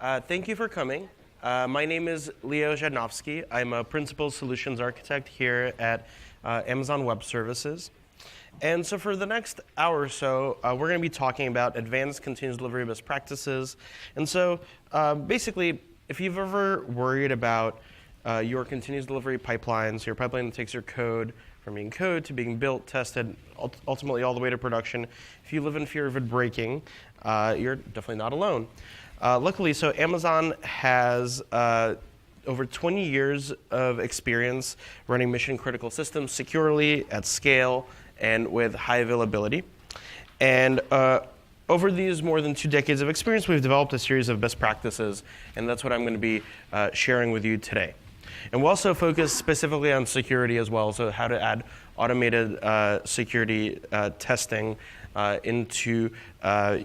Thank you for coming. My name is Leo Zhadnovsky. I'm a Principal Solutions Architect here at Amazon Web Services. And so for the next hour or so, we're going to be talking about advanced continuous delivery best practices. And so basically, if you've ever worried about your continuous delivery pipelines, your pipeline that takes your code from being code to being built, tested, ultimately all the way to production, if you live in fear of it breaking, you're definitely not alone. Luckily, so Amazon has over 20 years of experience running mission-critical systems securely, at scale, and with high availability. And over these more than 2 decades of experience, we've developed a series of best practices, and that's what I'm going to be sharing with you today. And we'll also focus specifically on security as well, so how to add automated security testing into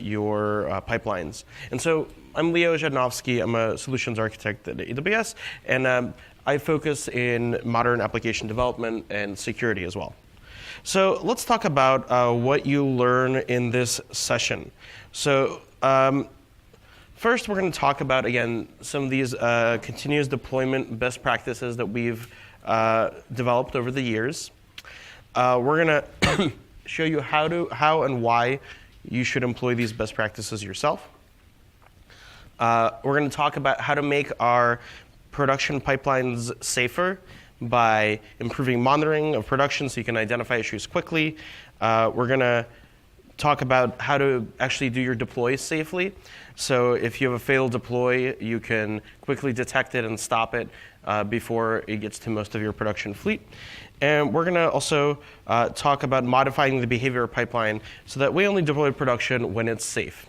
your pipelines. And so I'm Leo Zhadnovsky. I'm a solutions architect at AWS, and I focus in modern application development and security as well. So let's talk about what you learn in this session. So first, we're going to talk about, again, some of these continuous deployment best practices that we've developed over the years. We're going to show you how and why you should employ these best practices yourself. We're going to talk about how to make our production pipelines safer by improving monitoring of production so you can identify issues quickly. We're going to talk about how to actually do your deploys safely. So if you have a failed deploy, you can quickly detect it and stop it before it gets to most of your production fleet. And we're going to also talk about modifying the behavior pipeline so that we only deploy production when it's safe.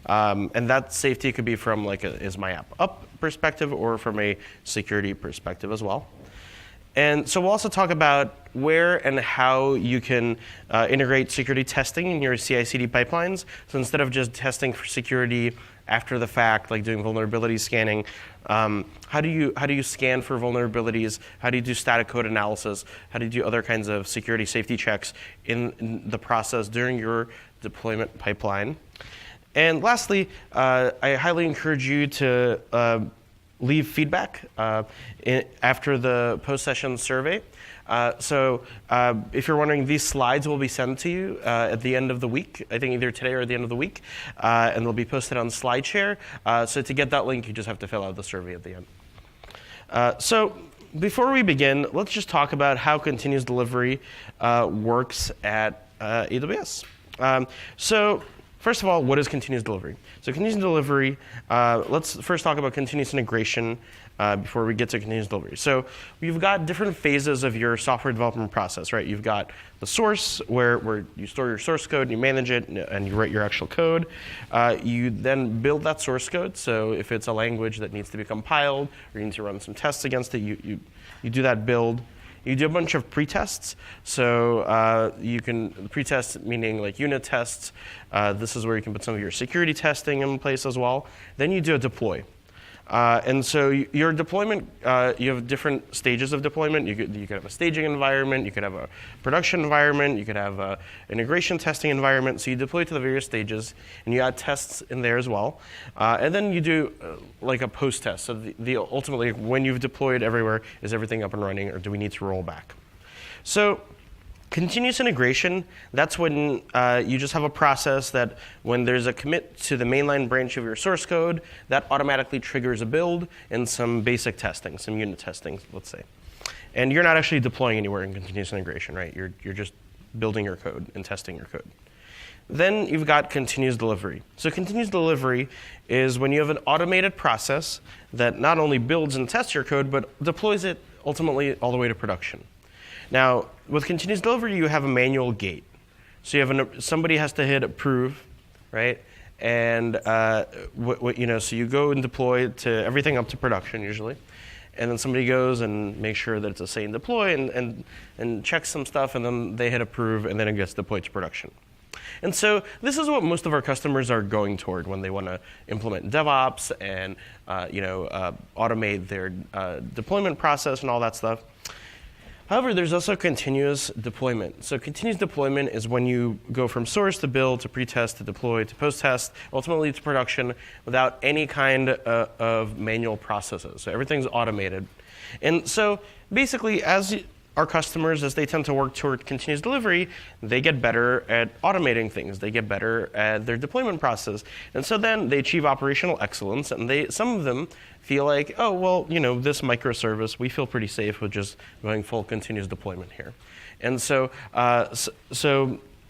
And that safety could be from like is my app up perspective or from a security perspective as well. And so we'll also talk about where and how you can integrate security testing in your CI/CD pipelines. So instead of just testing for security after the fact, like doing vulnerability scanning, how do you scan for vulnerabilities? How do you do static code analysis? How do you do other kinds of security safety checks in the process during your deployment pipeline? And lastly, I highly encourage you to leave feedback after the post-session survey. So if you're wondering, these slides will be sent to you at the end of the week, I think either today or at the end of the week, and they'll be posted on SlideShare. So to get that link, you just have to fill out the survey at the end. So before we begin, let's just talk about how continuous delivery works at AWS. So first of all, what is continuous delivery? So continuous delivery, let's first talk about continuous integration before we get to continuous delivery. So you've got different phases of your software development process, right? You've got the source, where you store your source code, you manage it, and you write your actual code. You then build that source code. So if it's a language that needs to be compiled, or you need to run some tests against it, you do that build. You do a bunch of pretests. So you can pretest meaning like unit tests. This is where you can put some of your security testing in place as well. Then you do a deploy. And so your deployment, you have different stages of deployment. You could have a staging environment. You could have a production environment. You could have an integration testing environment. So you deploy to the various stages, and you add tests in there as well. And then you do like a post test. So ultimately, when you've deployed everywhere, is everything up and running, or do we need to roll back? So continuous integration, that's when you just have a process that when there's a commit to the mainline branch of your source code, that automatically triggers a build and some basic testing, some unit testing, let's say. And you're not actually deploying anywhere in continuous integration, right? You're just building your code and testing your code. Then you've got continuous delivery. So continuous delivery is when you have an automated process that not only builds and tests your code, but deploys it ultimately all the way to production. Now, with continuous delivery, you have a manual gate. So you have somebody has to hit approve, right? And so you go and deploy to everything up to production usually, and then somebody goes and makes sure that it's a sane deploy and checks some stuff, and then they hit approve, and then it gets deployed to production. And so this is what most of our customers are going toward when they want to implement DevOps and automate their deployment process and all that stuff. However, there's also continuous deployment. So continuous deployment is when you go from source to build to pretest to deploy to post-test, ultimately to production without any kind of manual processes. So everything's automated. And so basically, as our customers, as they tend to work toward continuous delivery, they get better at automating things. They get better at their deployment process. And so then they achieve operational excellence, and some of them feel like, oh, well, this microservice, we feel pretty safe with just going full continuous deployment here. And so,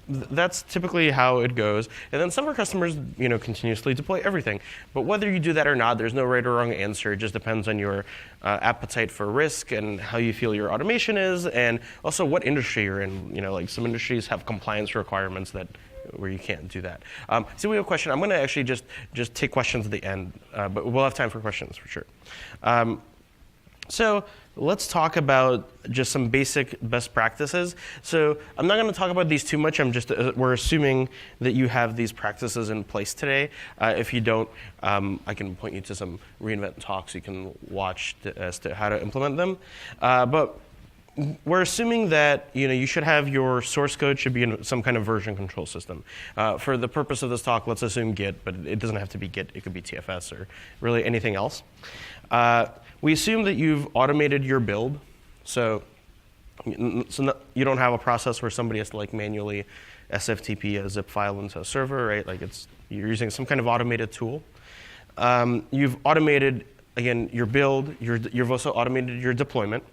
that's typically how it goes. And then some of our customers, continuously deploy everything. But whether you do that or not, there's no right or wrong answer. It just depends on your appetite for risk and how you feel your automation is, and also what industry you're in. Like some industries have compliance requirements where you can't do that. So we have a question. I'm going to actually just take questions at the end, but we'll have time for questions for sure. So let's talk about just some basic best practices. So I'm not going to talk about these too much. We're assuming that you have these practices in place today. If you don't, I can point you to some reInvent talks you can watch as to how to implement them. But we're assuming that you should have your source code should be in some kind of version control system. For the purpose of this talk, let's assume Git, but it doesn't have to be Git. It could be TFS or really anything else. We assume that you've automated your build, so you don't have a process where somebody has to like manually SFTP a zip file into a server, right? Like you're using some kind of automated tool. You've automated, again, your build. You've also automated your deployment,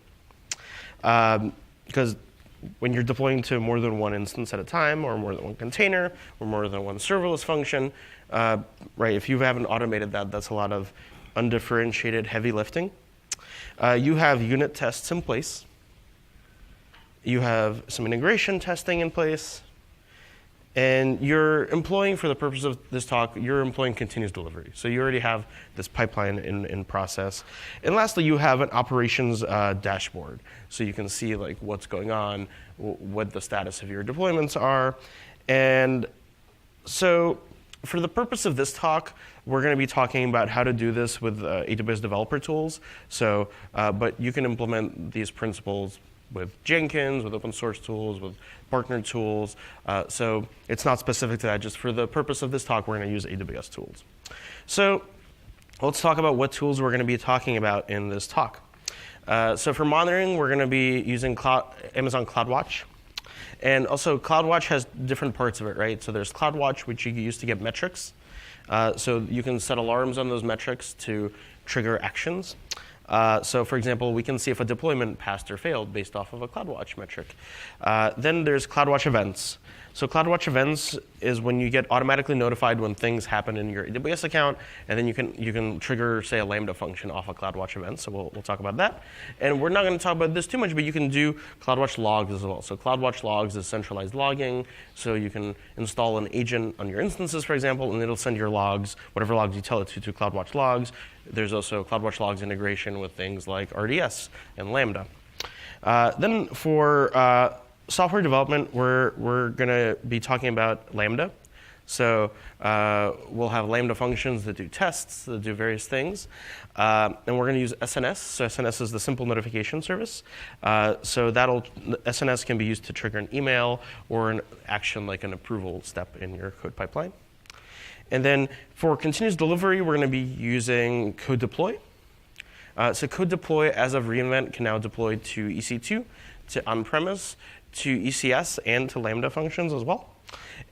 because when you're deploying to more than one instance at a time, or more than one container, or more than one serverless function, right? If you haven't automated that, that's a lot of undifferentiated heavy lifting. You have unit tests in place. You have some integration testing in place. And you're employing, for the purpose of this talk, you're employing continuous delivery. So you already have this pipeline in process. And lastly, you have an operations dashboard. So you can see like what's going on, what the status of your deployments are. And so for the purpose of this talk, we're going to be talking about how to do this with AWS developer tools. So, but you can implement these principles with Jenkins, with open source tools, with partner tools. So it's not specific to that. Just for the purpose of this talk, we're going to use AWS tools. So let's talk about what tools we're going to be talking about in this talk. So for monitoring, we're going to be using Amazon CloudWatch. And also, CloudWatch has different parts of it, right? So there's CloudWatch, which you use to get metrics. So you can set alarms on those metrics to trigger actions. So for example, we can see if a deployment passed or failed based off of a CloudWatch metric. Then there's CloudWatch events. So CloudWatch events is when you get automatically notified when things happen in your AWS account, and then you can trigger, say, a Lambda function off a CloudWatch event. So we'll talk about that. And we're not going to talk about this too much, but you can do CloudWatch logs as well. So CloudWatch logs is centralized logging. So you can install an agent on your instances, for example, and it'll send your logs, whatever logs you tell it to CloudWatch logs. There's also CloudWatch logs integration with things like RDS and Lambda. Then for software development, we're going to be talking about Lambda. So we'll have Lambda functions that do tests, that do various things. And we're going to use SNS. So SNS is the simple notification service. So SNS can be used to trigger an email or an action like an approval step in your code pipeline. And then for continuous delivery, we're going to be using CodeDeploy. So CodeDeploy, as of reInvent, can now deploy to EC2, to on-premise, to ECS, and to Lambda functions as well.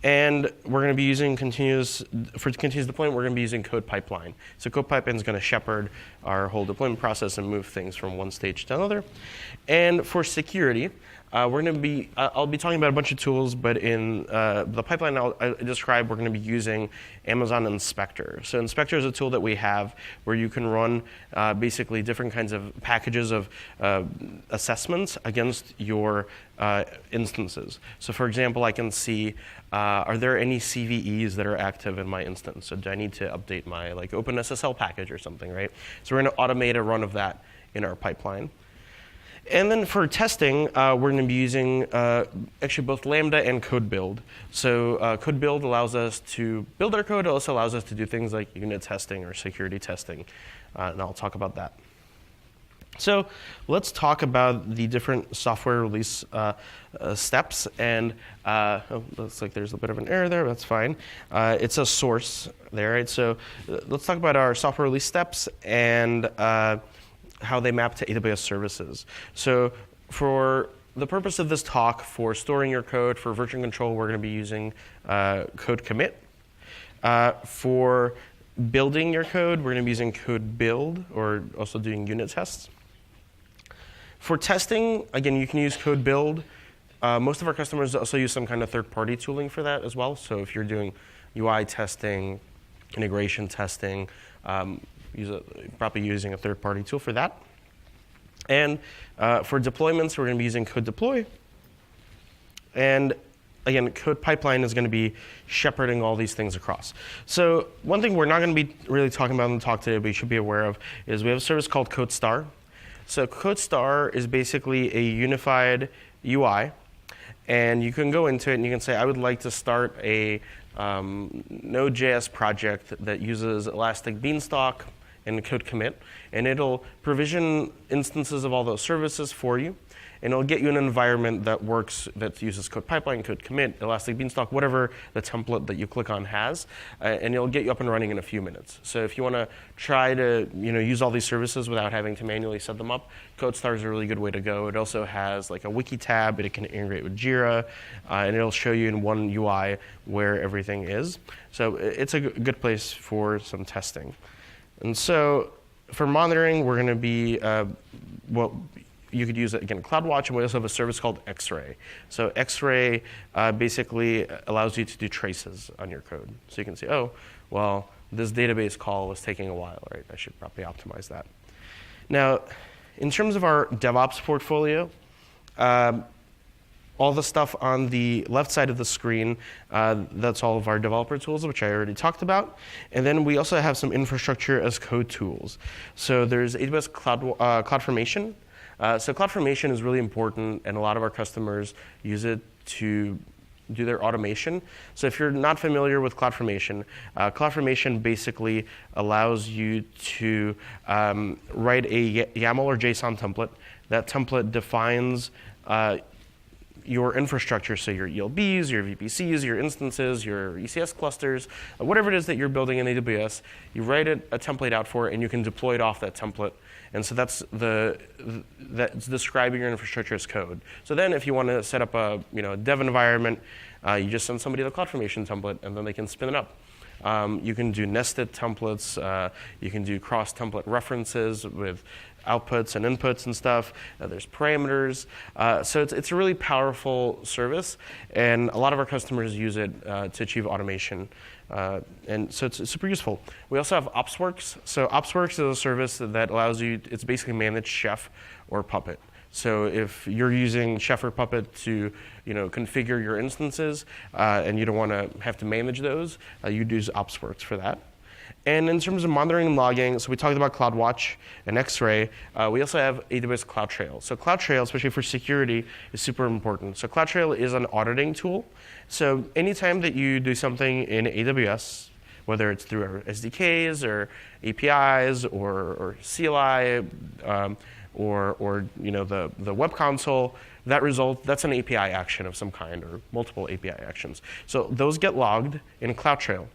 And we're going to be using for continuous deployment, we're going to be using CodePipeline. So CodePipeline is going to shepherd our whole deployment process and move things from one stage to another. And for security, we're going to be, I'll be talking about a bunch of tools, but in the pipeline I described, we're going to be using Amazon Inspector. So Inspector is a tool that we have where you can run basically different kinds of packages of assessments against your instances. So for example, I can see, are there any CVEs that are active in my instance? So do I need to update my OpenSSL package or something, right? So we're going to automate a run of that in our pipeline. And then for testing, we're going to be using actually both Lambda and CodeBuild. So CodeBuild allows us to build our code. It also allows us to do things like unit testing or security testing. And I'll talk about that. So let's talk about the different software release steps. And looks like there's a bit of an error there. That's fine. It's a source there, right? So let's talk about our software release steps and how they map to AWS services. So for the purpose of this talk, for storing your code, for version control, we're going to be using code commit. For building your code, we're going to be using CodeBuild, or also doing unit tests. For testing, again, you can use CodeBuild. Most of our customers also use some kind of third-party tooling for that as well. So if you're doing UI testing, integration testing, probably using a third-party tool for that. And for deployments, we're going to be using CodeDeploy. And again, CodePipeline is going to be shepherding all these things across. So one thing we're not going to be really talking about in the talk today, but you should be aware of, is we have a service called CodeStar. So CodeStar is basically a unified UI. And you can go into it and you can say, I would like to start a Node.js project that uses Elastic Beanstalk and code commit. And it'll provision instances of all those services for you. And it'll get you an environment that works, that uses CodePipeline, code commit, Elastic Beanstalk, whatever the template that you click on has, and it'll get you up and running in a few minutes. So if you want to try to use all these services without having to manually set them up, CodeStar is a really good way to go. It also has like a wiki tab, it can integrate with Jira, and it'll show you in one UI where everything is. So it's a good place for some testing. And so for monitoring, we're going to be, you could use, again, CloudWatch, and we also have a service called X-Ray. So X-Ray basically allows you to do traces on your code. So you can say, oh, well, this database call was taking a while, right? I should probably optimize that. Now, in terms of our DevOps portfolio, all the stuff on the left side of the screen, that's all of our developer tools, which I already talked about. And then we also have some infrastructure as code tools. So there's AWS CloudFormation. So CloudFormation is really important, and a lot of our customers use it to do their automation. So if you're not familiar with CloudFormation, CloudFormation basically allows you to write a YAML or JSON template. That template defines your infrastructure, so your ELBs, your VPCs, your instances, your ECS clusters, whatever it is that you're building in AWS, you write a template out for it, and you can deploy it off that template. And so that's describing your infrastructure as code. So then if you want to set up a dev environment, you just send somebody the CloudFormation template, and then they can spin it up. You can do nested templates. You can do cross-template references with outputs and inputs and stuff. There's parameters. So it's a really powerful service, and a lot of our customers use it to achieve automation. And so it's super useful. We also have OpsWorks. So OpsWorks is a service that allows you, it's basically managed Chef or Puppet. So if you're using Chef or Puppet to configure your instances and you don't want to have to manage those, you'd use OpsWorks for that. And in terms of monitoring and logging, so we talked about CloudWatch and X-Ray. We also have AWS CloudTrail. So CloudTrail, especially for security, is super important. So CloudTrail is an auditing tool. So anytime that you do something in AWS, whether it's through our SDKs or APIs or CLI or the web console, that's an API action of some kind or multiple API actions. So those get logged in CloudTrail.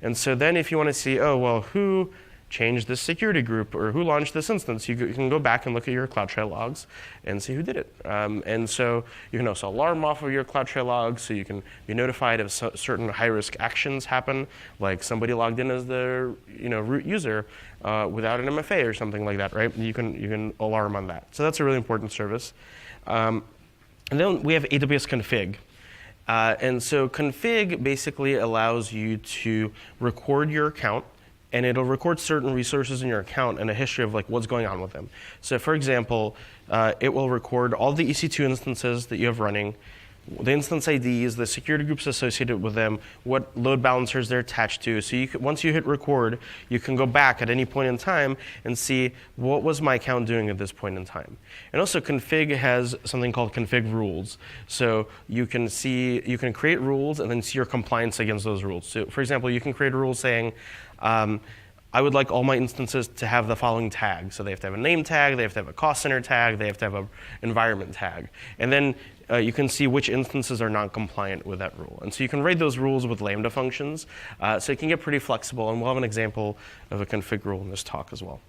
And so then if you want to see, oh, well, who changed this security group or who launched this instance, you can go back and look at your CloudTrail logs and see who did it. And so you can also alarm off of your CloudTrail logs, so you can be notified if certain high-risk actions happen, like somebody logged in as the root user without an MFA or something like that, right? You can alarm on that. So that's a really important service. And then we have AWS Config. And so config basically allows you to record your account, and it'll record certain resources in your account and a history of what's going on with them. So for example, it will record all the EC2 instances that you have running, the instance IDs, the security groups associated with them, what load balancers they're attached to. So once you hit record, you can go back at any point in time and see what was my account doing at this point in time. And also config has something called config rules. So you can create rules and then see your compliance against those rules. So for example, you can create a rule saying, I would like all my instances to have the following tags. So they have to have a name tag, they have to have a cost center tag, they have to have an environment tag. And then you can see which instances are not compliant with that rule. And so you can write those rules with Lambda functions. So it can get pretty flexible, and we'll have an example of a config rule in this talk as well.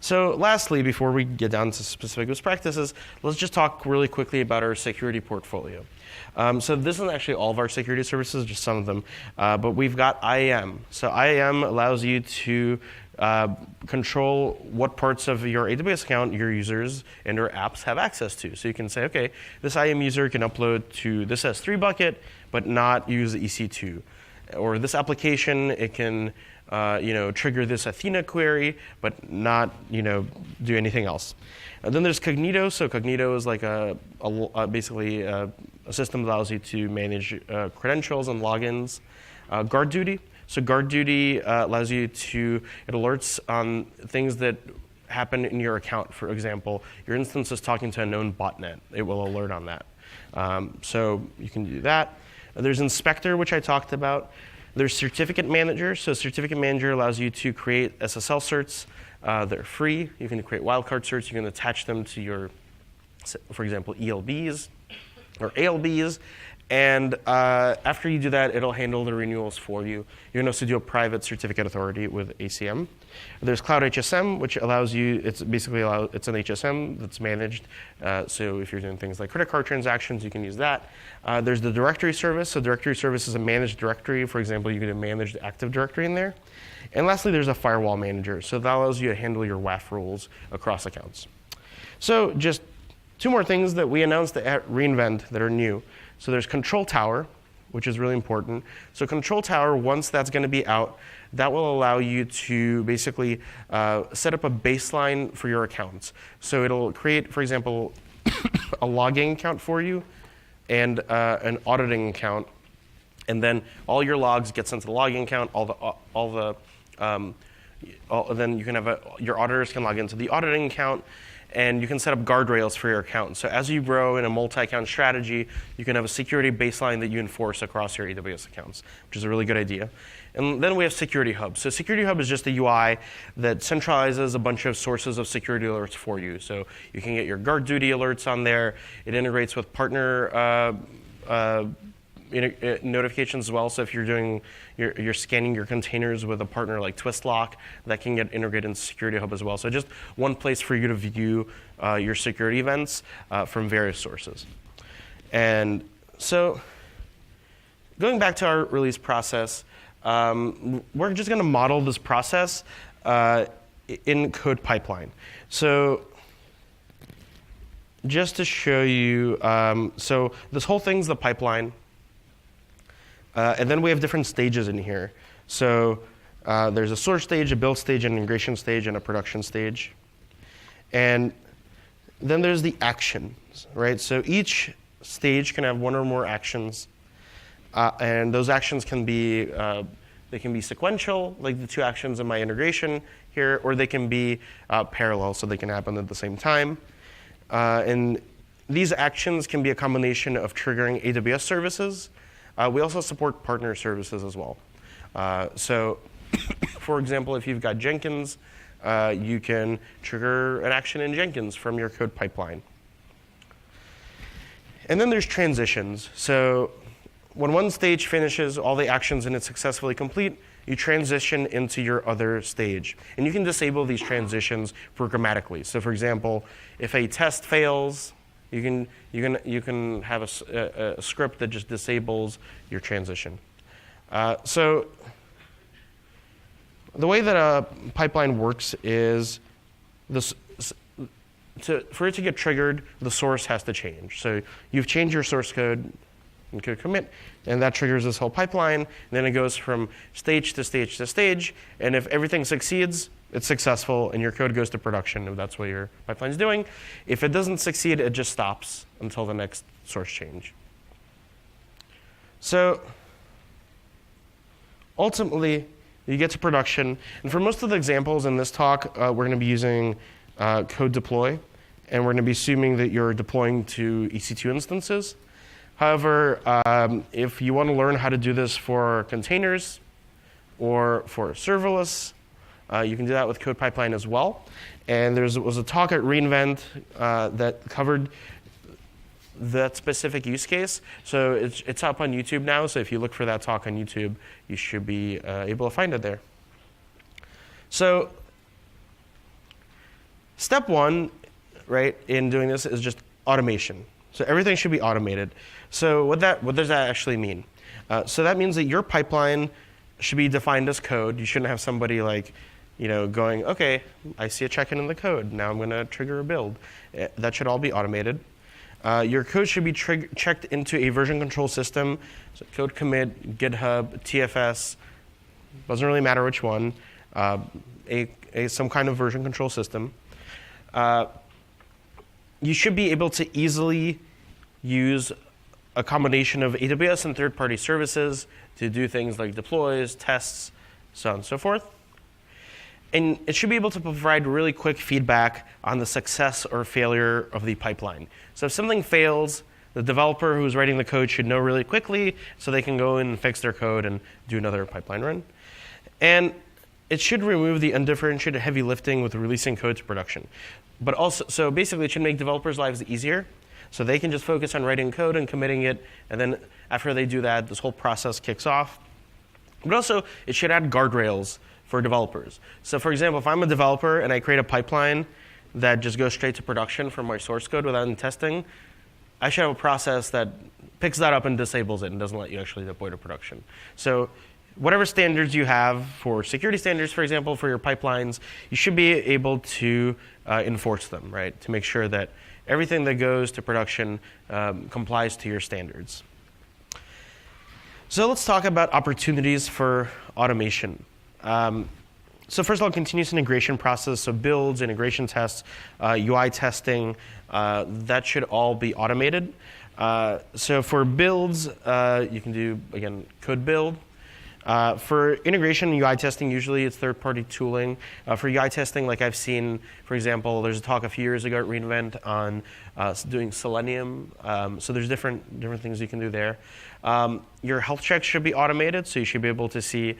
So lastly, before we get down to specific best practices, let's just talk really quickly about our security portfolio. So this isn't actually all of our security services, just some of them. But we've got IAM. So IAM allows you to control what parts of your AWS account your users and your apps have access to. So you can say, OK, this IAM user can upload to this S3 bucket, but not use EC2. Or this application, it can trigger this Athena query, but not do anything else. And then there's Cognito. So Cognito is like basically a system that allows you to manage credentials and logins. Guard Duty. So Guard Duty allows you to, it alerts on things that happen in your account. For example, your instance is talking to a known botnet. It will alert on that. So you can do that. There's Inspector, which I talked about. There's Certificate Manager. So Certificate Manager allows you to create SSL certs. They're free. You can create wildcard certs. You can attach them to your, for example, ELBs or ALBs. And after you do that, it'll handle the renewals for you. You can also do a private certificate authority with ACM. There's Cloud HSM, which allows you, it's basically it's an HSM that's managed. So if you're doing things like credit card transactions, you can use that. There's the directory service. So directory service is a managed directory. For example, you can manage the Active Directory in there. And lastly, there's a firewall manager. So that allows you to handle your WAF rules across accounts. So just two more things that we announced at reInvent that are new. So there's Control Tower, which is really important. So Control Tower, once that's going to be out, that will allow you to basically set up a baseline for your accounts. So it'll create, for example, a logging account for you and an auditing account. And then all your logs get sent to the logging account. Then you can have your auditors can log into the auditing account. And you can set up guardrails for your account. So as you grow in a multi-account strategy, you can have a security baseline that you enforce across your AWS accounts, which is a really good idea. And then we have Security Hub. So Security Hub is just a UI that centralizes a bunch of sources of security alerts for you. So you can get your Guard Duty alerts on there. It integrates with partner notifications as well. So if you're doing, you're scanning your containers with a partner like Twistlock, that can get integrated into Security Hub as well. So just one place for you to view your security events from various sources. And so going back to our release process, we're just going to model this process in CodePipeline. So just to show you, so this whole thing's the pipeline. And then we have different stages in here. So there's a source stage, a build stage, an integration stage, and a production stage. And then there's the actions, right? So each stage can have one or more actions. And those actions can be, they can be sequential, like the two actions in my integration here, or they can be parallel, so they can happen at the same time. And these actions can be a combination of triggering AWS services. We also support partner services as well. So for example, if you've got Jenkins, you can trigger an action in Jenkins from your code pipeline. And then there's transitions. So when one stage finishes all the actions and it's successfully complete, you transition into your other stage. And you can disable these transitions programmatically. So for example, if a test fails, you can have a script that just disables your transition. So the way that a pipeline works is for it to get triggered, the source has to change. So you've changed your source code in code commit, and that triggers this whole pipeline. And then it goes from stage to stage to stage. And if everything succeeds, it's successful, and your code goes to production if that's what your pipeline's doing. If it doesn't succeed, it just stops until the next source change. So ultimately, you get to production. And for most of the examples in this talk, we're going to be using CodeDeploy, and we're going to be assuming that you're deploying to EC2 instances. However, if you want to learn how to do this for containers or for serverless, You can do that with CodePipeline as well. And there was a talk at reInvent that covered that specific use case. So it's up on YouTube now. So if you look for that talk on YouTube, you should be able to find it there. So step one, right, in doing this is just automation. So everything should be automated. So what does that actually mean? So that means that your pipeline should be defined as code. You shouldn't have somebody like, going, OK, I see a check-in in the code. Now I'm going to trigger a build. That should all be automated. Your code should be checked into a version control system. So code commit, GitHub, TFS, doesn't really matter which one, some kind of version control system. You should be able to easily use a combination of AWS and third-party services to do things like deploys, tests, so on and so forth. And it should be able to provide really quick feedback on the success or failure of the pipeline. So if something fails, the developer who's writing the code should know really quickly so they can go in and fix their code and do another pipeline run. And it should remove the undifferentiated heavy lifting with releasing code to production. But also, so basically it should make developers' lives easier. So they can just focus on writing code and committing it. And then after they do that, this whole process kicks off. But also, it should add guardrails for developers. So for example, if I'm a developer and I create a pipeline that just goes straight to production from my source code without any testing, I should have a process that picks that up and disables it and doesn't let you actually deploy to production. So whatever standards you have for security standards, for example, for your pipelines, you should be able to enforce them, right, to make sure that everything that goes to production complies to your standards. So let's talk about opportunities for automation. So first of all, continuous integration process, so builds, integration tests, UI testing, that should all be automated. So for builds, you can do, again, CodeBuild. For integration and UI testing, usually it's third-party tooling. For UI testing, like I've seen, for example, there's a talk a few years ago at reInvent on doing Selenium. So there's different things you can do there. Your health checks should be automated, so you should be able to see,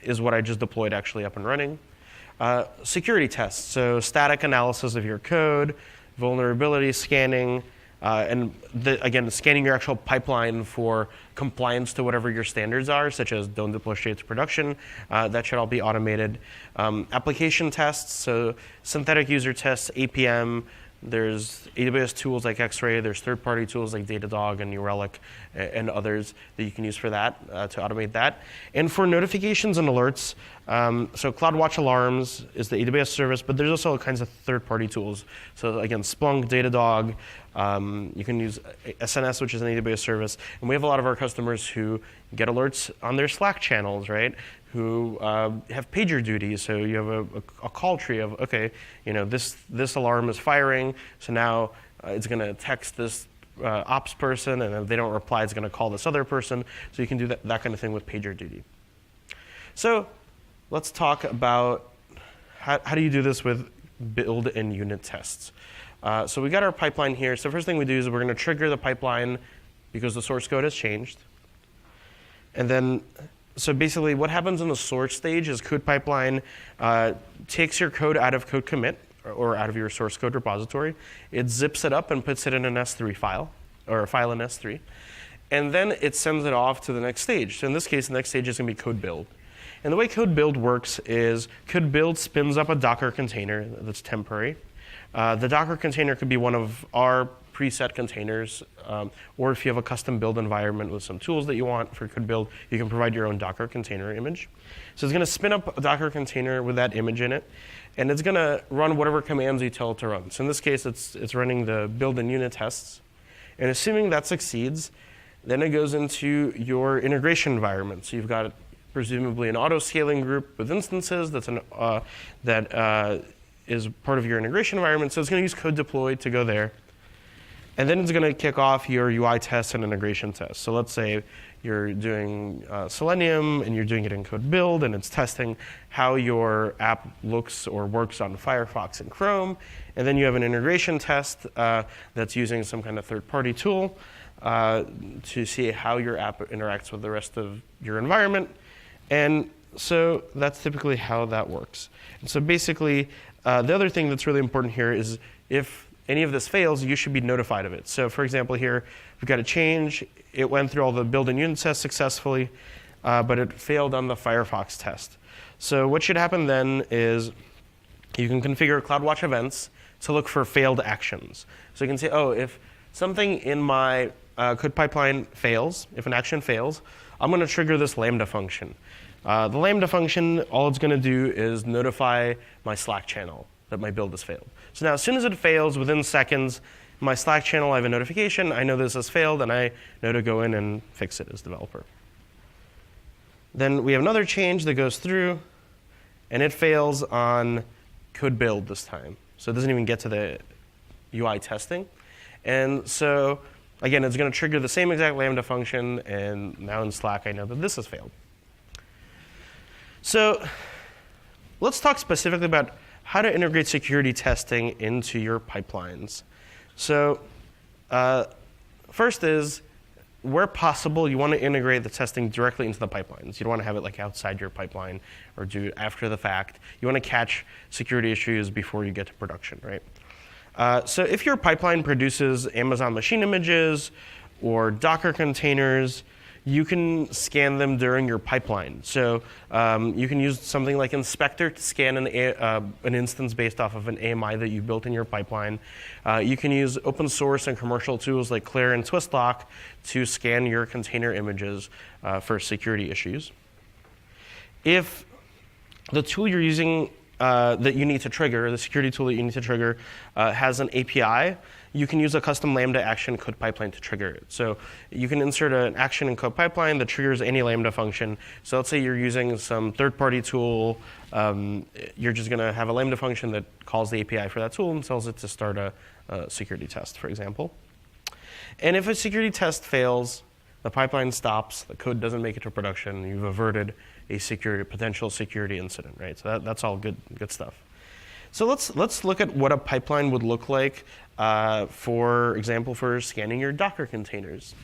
is what I just deployed actually up and running? Security tests, so static analysis of your code, vulnerability scanning, and again, scanning your actual pipeline for compliance to whatever your standards are, such as don't deploy straight to production. That should all be automated. Application tests, so synthetic user tests, APM. There's AWS tools like X-Ray. There's third-party tools like Datadog and New Relic and others that you can use for that, to automate that. And for notifications and alerts, so CloudWatch Alarms is the AWS service, but there's also all kinds of third-party tools. So again, Splunk, Datadog. You can use SNS, which is an AWS service. And we have a lot of our customers who get alerts on their Slack channels, right? Who have pager duty, so you have a call tree of, okay, this alarm is firing, so now it's going to text this ops person, and if they don't reply, it's going to call this other person. So you can do that kind of thing with pager duty. So let's talk about how do you do this with build and unit tests. So we got our pipeline here. So the first thing we do is we're going to trigger the pipeline because the source code has changed. And then, so basically what happens in the source stage is CodePipeline takes your code out of code commit or out of your source code repository. It zips it up and puts it in an S3 file, or a file in S3. And then it sends it off to the next stage. So in this case, the next stage is going to be CodeBuild. And the way CodeBuild works is CodeBuild spins up a Docker container that's temporary. The Docker container could be one of our preset containers, or if you have a custom build environment with some tools that you want for CodeBuild, you can provide your own Docker container image. So it's going to spin up a Docker container with that image in it, and it's going to run whatever commands you tell it to run. So in this case, it's running the build and unit tests. And assuming that succeeds, then it goes into your integration environment. So you've got presumably an auto-scaling group with instances that is part of your integration environment. So it's going to use CodeDeploy to go there. And then it's going to kick off your UI tests and integration tests. So let's say you're doing Selenium and you're doing it in CodeBuild, and it's testing how your app looks or works on Firefox and Chrome. And then you have an integration test that's using some kind of third-party tool to see how your app interacts with the rest of your environment. And so that's typically how that works. And so basically, the other thing that's really important here is if any of this fails, you should be notified of it. So for example here, we've got a change. It went through all the build and unit tests successfully, but it failed on the Firefox test. So what should happen then is you can configure CloudWatch events to look for failed actions. So you can say, oh, if something in my CodePipeline fails, if an action fails, I'm going to trigger this Lambda function. The Lambda function, all it's going to do is notify my Slack channel that my build has failed. So now as soon as it fails, within seconds, my Slack channel, I have a notification. I know this has failed, and I know to go in and fix it as developer. Then we have another change that goes through, and it fails on CodeBuild this time. So it doesn't even get to the UI testing. And so again, it's going to trigger the same exact Lambda function, and now in Slack, I know that this has failed. So let's talk specifically about how to integrate security testing into your pipelines. So first is, where possible, you want to integrate the testing directly into the pipelines. You don't want to have it like outside your pipeline or do it after the fact. You want to catch security issues before you get to production, right? So if your pipeline produces Amazon machine images or Docker containers, you can scan them during your pipeline. So you can use something like Inspector to scan an instance based off of an AMI that you built in your pipeline. You can use open source and commercial tools like Claire and Twistlock to scan your container images for security issues. If the tool you're using that you need to trigger, the security tool that you need to trigger, has an API, you can use a custom Lambda action CodePipeline to trigger it. So you can insert an action in CodePipeline that triggers any Lambda function. So let's say you're using some third-party tool. You're just going to have a Lambda function that calls the API for that tool and tells it to start a security test, for example. And if a security test fails, the pipeline stops, the code doesn't make it to production, you've averted a potential security incident, right? So that's all good stuff. So let's look at what a pipeline would look like, for example, for scanning your Docker containers.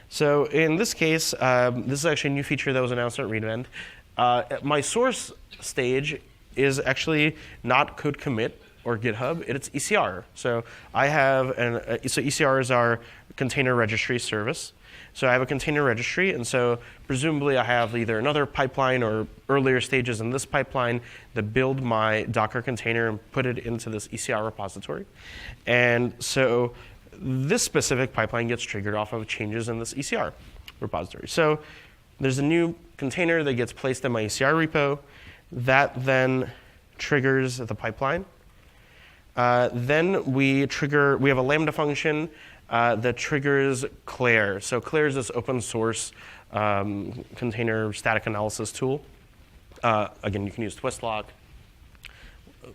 So in this case, this is actually a new feature that was announced at re:Invent. My source stage is actually not code commit or GitHub, it's ECR. So I have so ECR is our container registry service. So I have a container registry, and so presumably I have either another pipeline or earlier stages in this pipeline that build my Docker container and put it into this ECR repository. And so this specific pipeline gets triggered off of changes in this ECR repository. So there's a new container that gets placed in my ECR repo. That then triggers the pipeline. Then we have a Lambda function that triggers Claire. So Claire is this open source container static analysis tool. Again, you can use Twistlock.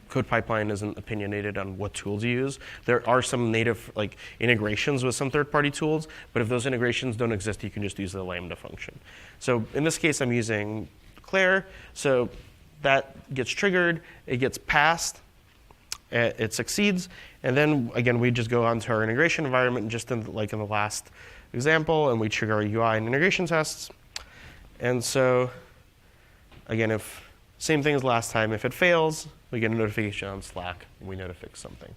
CodePipeline isn't opinionated on what tools you use. There are some native integrations with some third-party tools, but if those integrations don't exist, you can just use the Lambda function. So in this case, I'm using Claire. So that gets triggered, it gets passed, it succeeds, and then again we just go onto our integration environment, just in the last example, and we trigger our UI and integration tests. And so again, same thing as last time, if it fails, we get a notification on Slack and we know to fix something.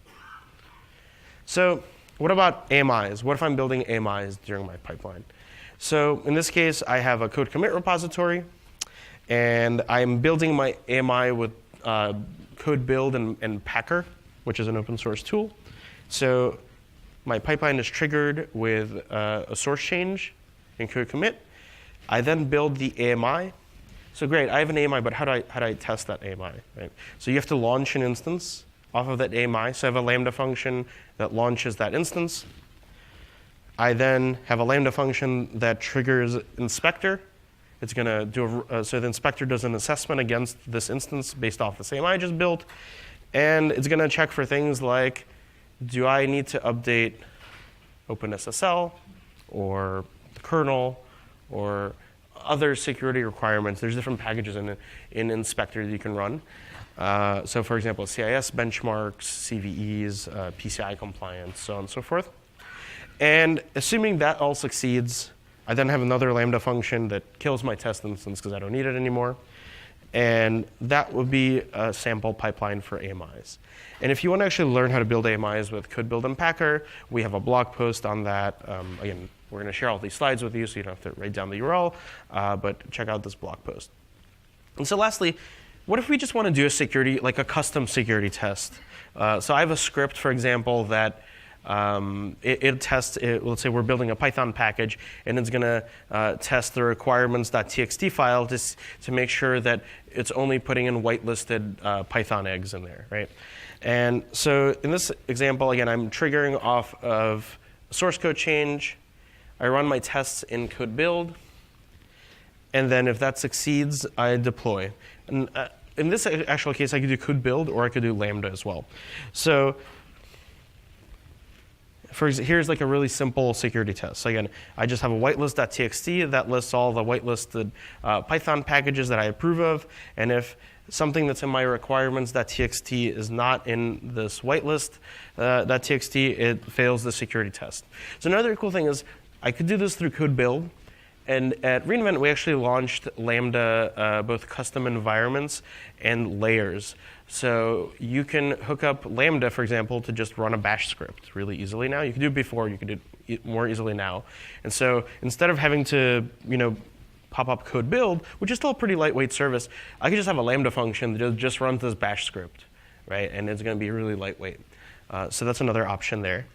So what about AMIs? What if I'm building AMIs during my pipeline? So in this case, I have a code commit repository, and I'm building my AMI with CodeBuild and Packer, which is an open source tool. So my pipeline is triggered with a source change in code commit. I then build the AMI. So great, I have an AMI, but how do I test that AMI? Right? So you have to launch an instance off of that AMI. So I have a Lambda function that launches that instance. I then have a Lambda function that triggers Inspector. It's going to do so the Inspector does an assessment against this instance based off the same I just built. And it's going to check for things like, do I need to update OpenSSL or the kernel or other security requirements? There's different packages in Inspector that you can run. So for example, CIS benchmarks, CVEs, PCI compliance, so on and so forth. And assuming that all succeeds, I then have another Lambda function that kills my test instance because I don't need it anymore. And that would be a sample pipeline for AMIs. And if you want to actually learn how to build AMIs with CodeBuild and Packer, we have a blog post on that. Again, we're going to share all these slides with you, so you don't have to write down the URL, but check out this blog post. And so lastly, what if we just want to do a security, like a custom security test? So I have a script, for example, that it tests, let's say we're building a Python package, and it's going to test the requirements.txt file to make sure that it's only putting in whitelisted Python eggs in there, right? And so in this example, again, I'm triggering off of source code change. I run my tests in CodeBuild. And then if that succeeds, I deploy. And in this actual case, I could do CodeBuild, or I could do Lambda as well. So here's like a really simple security test. So again, I just have a whitelist.txt that lists all the whitelisted Python packages that I approve of. And if something that's in my requirements.txt is not in this whitelist.txt, it fails the security test. So another cool thing is I could do this through CodeBuild. And at reInvent, we actually launched Lambda, both custom environments and layers. So you can hook up Lambda, for example, to just run a bash script really easily now. You could do it before, you could do it more easily now. And so instead of having to, pop up CodeBuild, which is still a pretty lightweight service, I could just have a Lambda function that just runs this bash script, right? And it's going to be really lightweight. So that's another option there.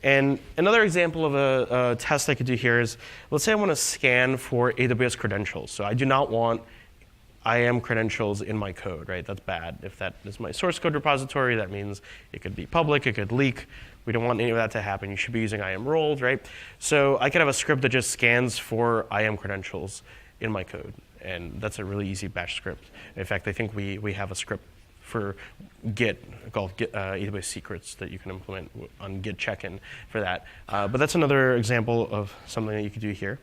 And another example of a test I could do here is, let's say I want to scan for AWS credentials. So I do not want IAM credentials in my code, right? That's bad. If that is my source code repository, that means it could be public, it could leak. We don't want any of that to happen. You should be using IAM roles, right? So I could have a script that just scans for IAM credentials in my code. And that's a really easy bash script. In fact, I think we have a script for Git called AWS Secrets that you can implement on Git check-in for that. But that's another example of something that you could do here.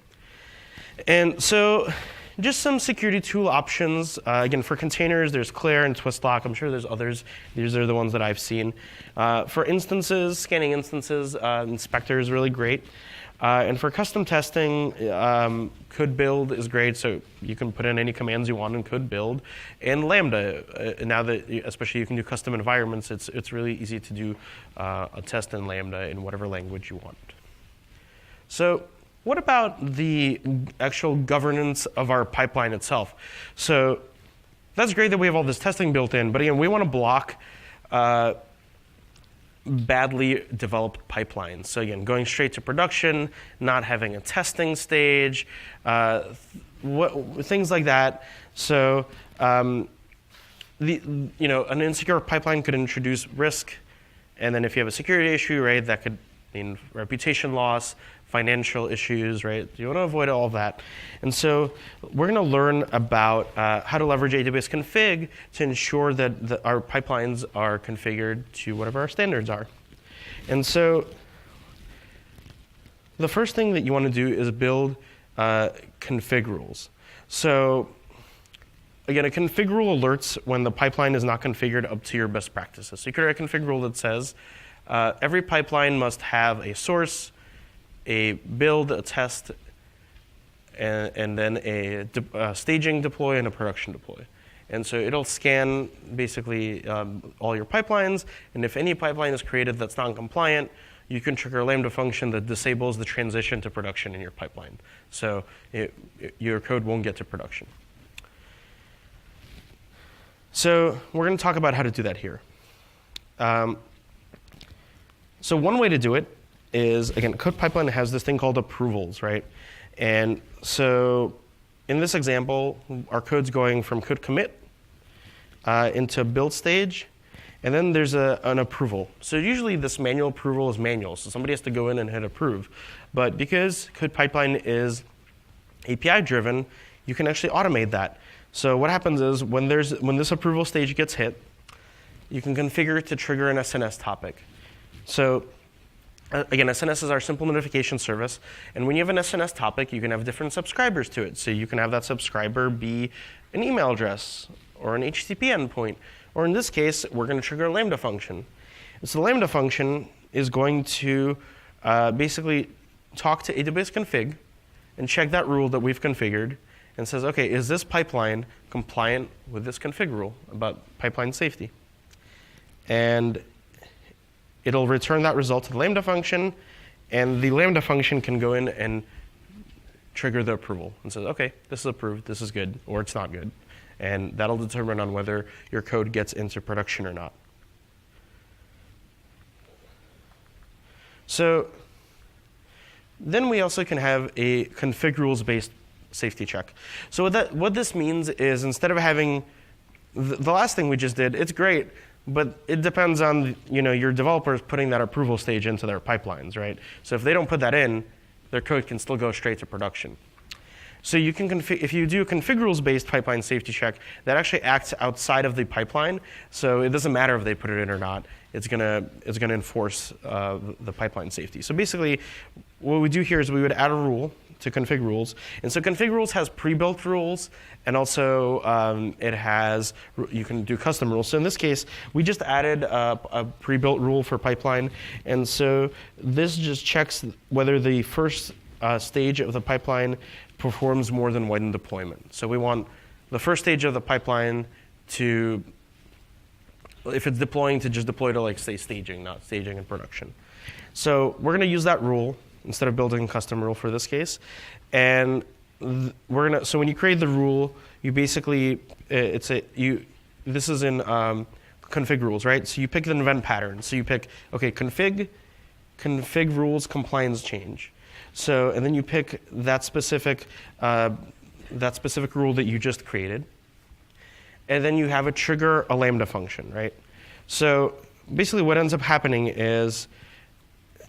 And so just some security tool options. Again, for containers, there's Claire and Twistlock. I'm sure there's others. These are the ones that I've seen. For instances, scanning instances, Inspector is really great. And for custom testing, CodeBuild is great, so you can put in any commands you want in CodeBuild. And Lambda, now that especially you can do custom environments, it's really easy to do a test in Lambda in whatever language you want. So what about the actual governance of our pipeline itself? So that's great that we have all this testing built in, but again, we want to block badly developed pipelines. So again, going straight to production, not having a testing stage, things like that. So an insecure pipeline could introduce risk, and then if you have a security issue, right, that could mean reputation loss, financial issues, right? You want to avoid all of that. And so we're going to learn about how to leverage AWS config to ensure that our pipelines are configured to whatever our standards are. And so the first thing that you want to do is build config rules. So again, a config rule alerts when the pipeline is not configured up to your best practices. So you create a config rule that says every pipeline must have a source, a build, a test, and then a staging deploy and a production deploy. And so it'll scan basically all your pipelines, and if any pipeline is created that's non-compliant, you can trigger a Lambda function that disables the transition to production in your pipeline. So your code won't get to production. So we're going to talk about how to do that here. So one way to do it is, again, CodePipeline has this thing called approvals, right? And so in this example, our code's going from code commit into build stage, and then there's an approval. So usually this manual approval is manual, so somebody has to go in and hit approve. But because CodePipeline is API-driven, you can actually automate that. So what happens is when this approval stage gets hit, you can configure it to trigger an SNS topic. So again, SNS is our simple notification service. And when you have an SNS topic, you can have different subscribers to it. So you can have that subscriber be an email address or an HTTP endpoint. Or in this case, we're going to trigger a Lambda function. And so the Lambda function is going to basically talk to AWS config and check that rule that we've configured. and says, okay, is this pipeline compliant with this config rule about pipeline safety? And it'll return that result to the Lambda function, and the Lambda function can go in and trigger the approval and says, okay, this is approved, this is good, or it's not good. And that'll determine on whether your code gets into production or not. So then we also can have a config rules-based safety check. So what this means is instead of having the last thing we just did, it's great, but it depends on your developers putting that approval stage into their pipelines, right? So if they don't put that in, their code can still go straight to production. So you can if you do a config rules-based pipeline safety check, that actually acts outside of the pipeline. So it doesn't matter if they put it in or not. It's gonna enforce the pipeline safety. So basically, what we do here is we would add a rule to config rules. And so config rules has pre-built rules, and also you can do custom rules. So in this case, we just added a pre-built rule for pipeline. And so this just checks whether the first stage of the pipeline performs more than one deployment. So we want the first stage of the pipeline to, if it's deploying, to just deploy to, like, say, staging, not staging in production. So we're going to use that rule instead of building a custom rule for this case. And so when you create the rule, you basically, this is in config rules, right? So you pick an event pattern. So you pick, okay, config rules compliance change. So, and then you pick that specific rule that you just created. And then you have it trigger a Lambda function, right? So basically what ends up happening is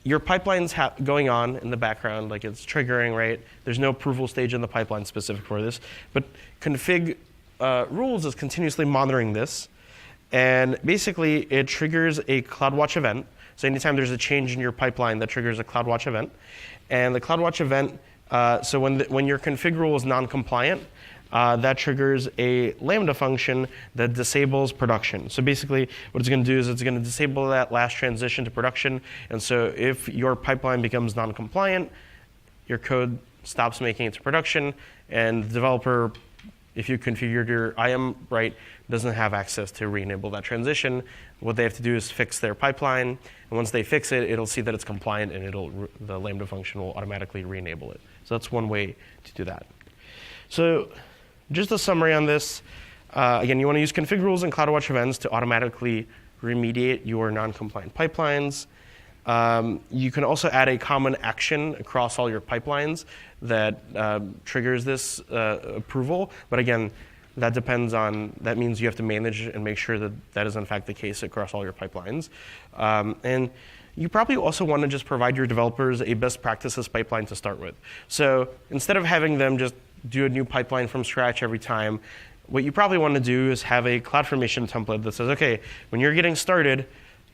your pipeline's going on in the background, like it's triggering, right? There's no approval stage in the pipeline specific for this. But config rules is continuously monitoring this. And basically, it triggers a CloudWatch event. So anytime there's a change in your pipeline, that triggers a CloudWatch event. And the CloudWatch event, so when your config rule is non-compliant, that triggers a Lambda function that disables production. So basically, what it's going to do is it's going to disable that last transition to production. And so if your pipeline becomes non-compliant, your code stops making it to production, and the developer, if you configured your IAM right, doesn't have access to re-enable that transition. What they have to do is fix their pipeline. And once they fix it, it'll see that it's compliant, and the Lambda function will automatically re-enable it. So that's one way to do that. So just a summary on this. Again, you want to use config rules and CloudWatch events to automatically remediate your non-compliant pipelines. You can also add a common action across all your pipelines that triggers this approval. But again, that means you have to manage and make sure that that is in fact the case across all your pipelines. And you probably also want to just provide your developers a best practices pipeline to start with. So instead of having them just do a new pipeline from scratch every time, what you probably want to do is have a CloudFormation template that says, okay, when you're getting started,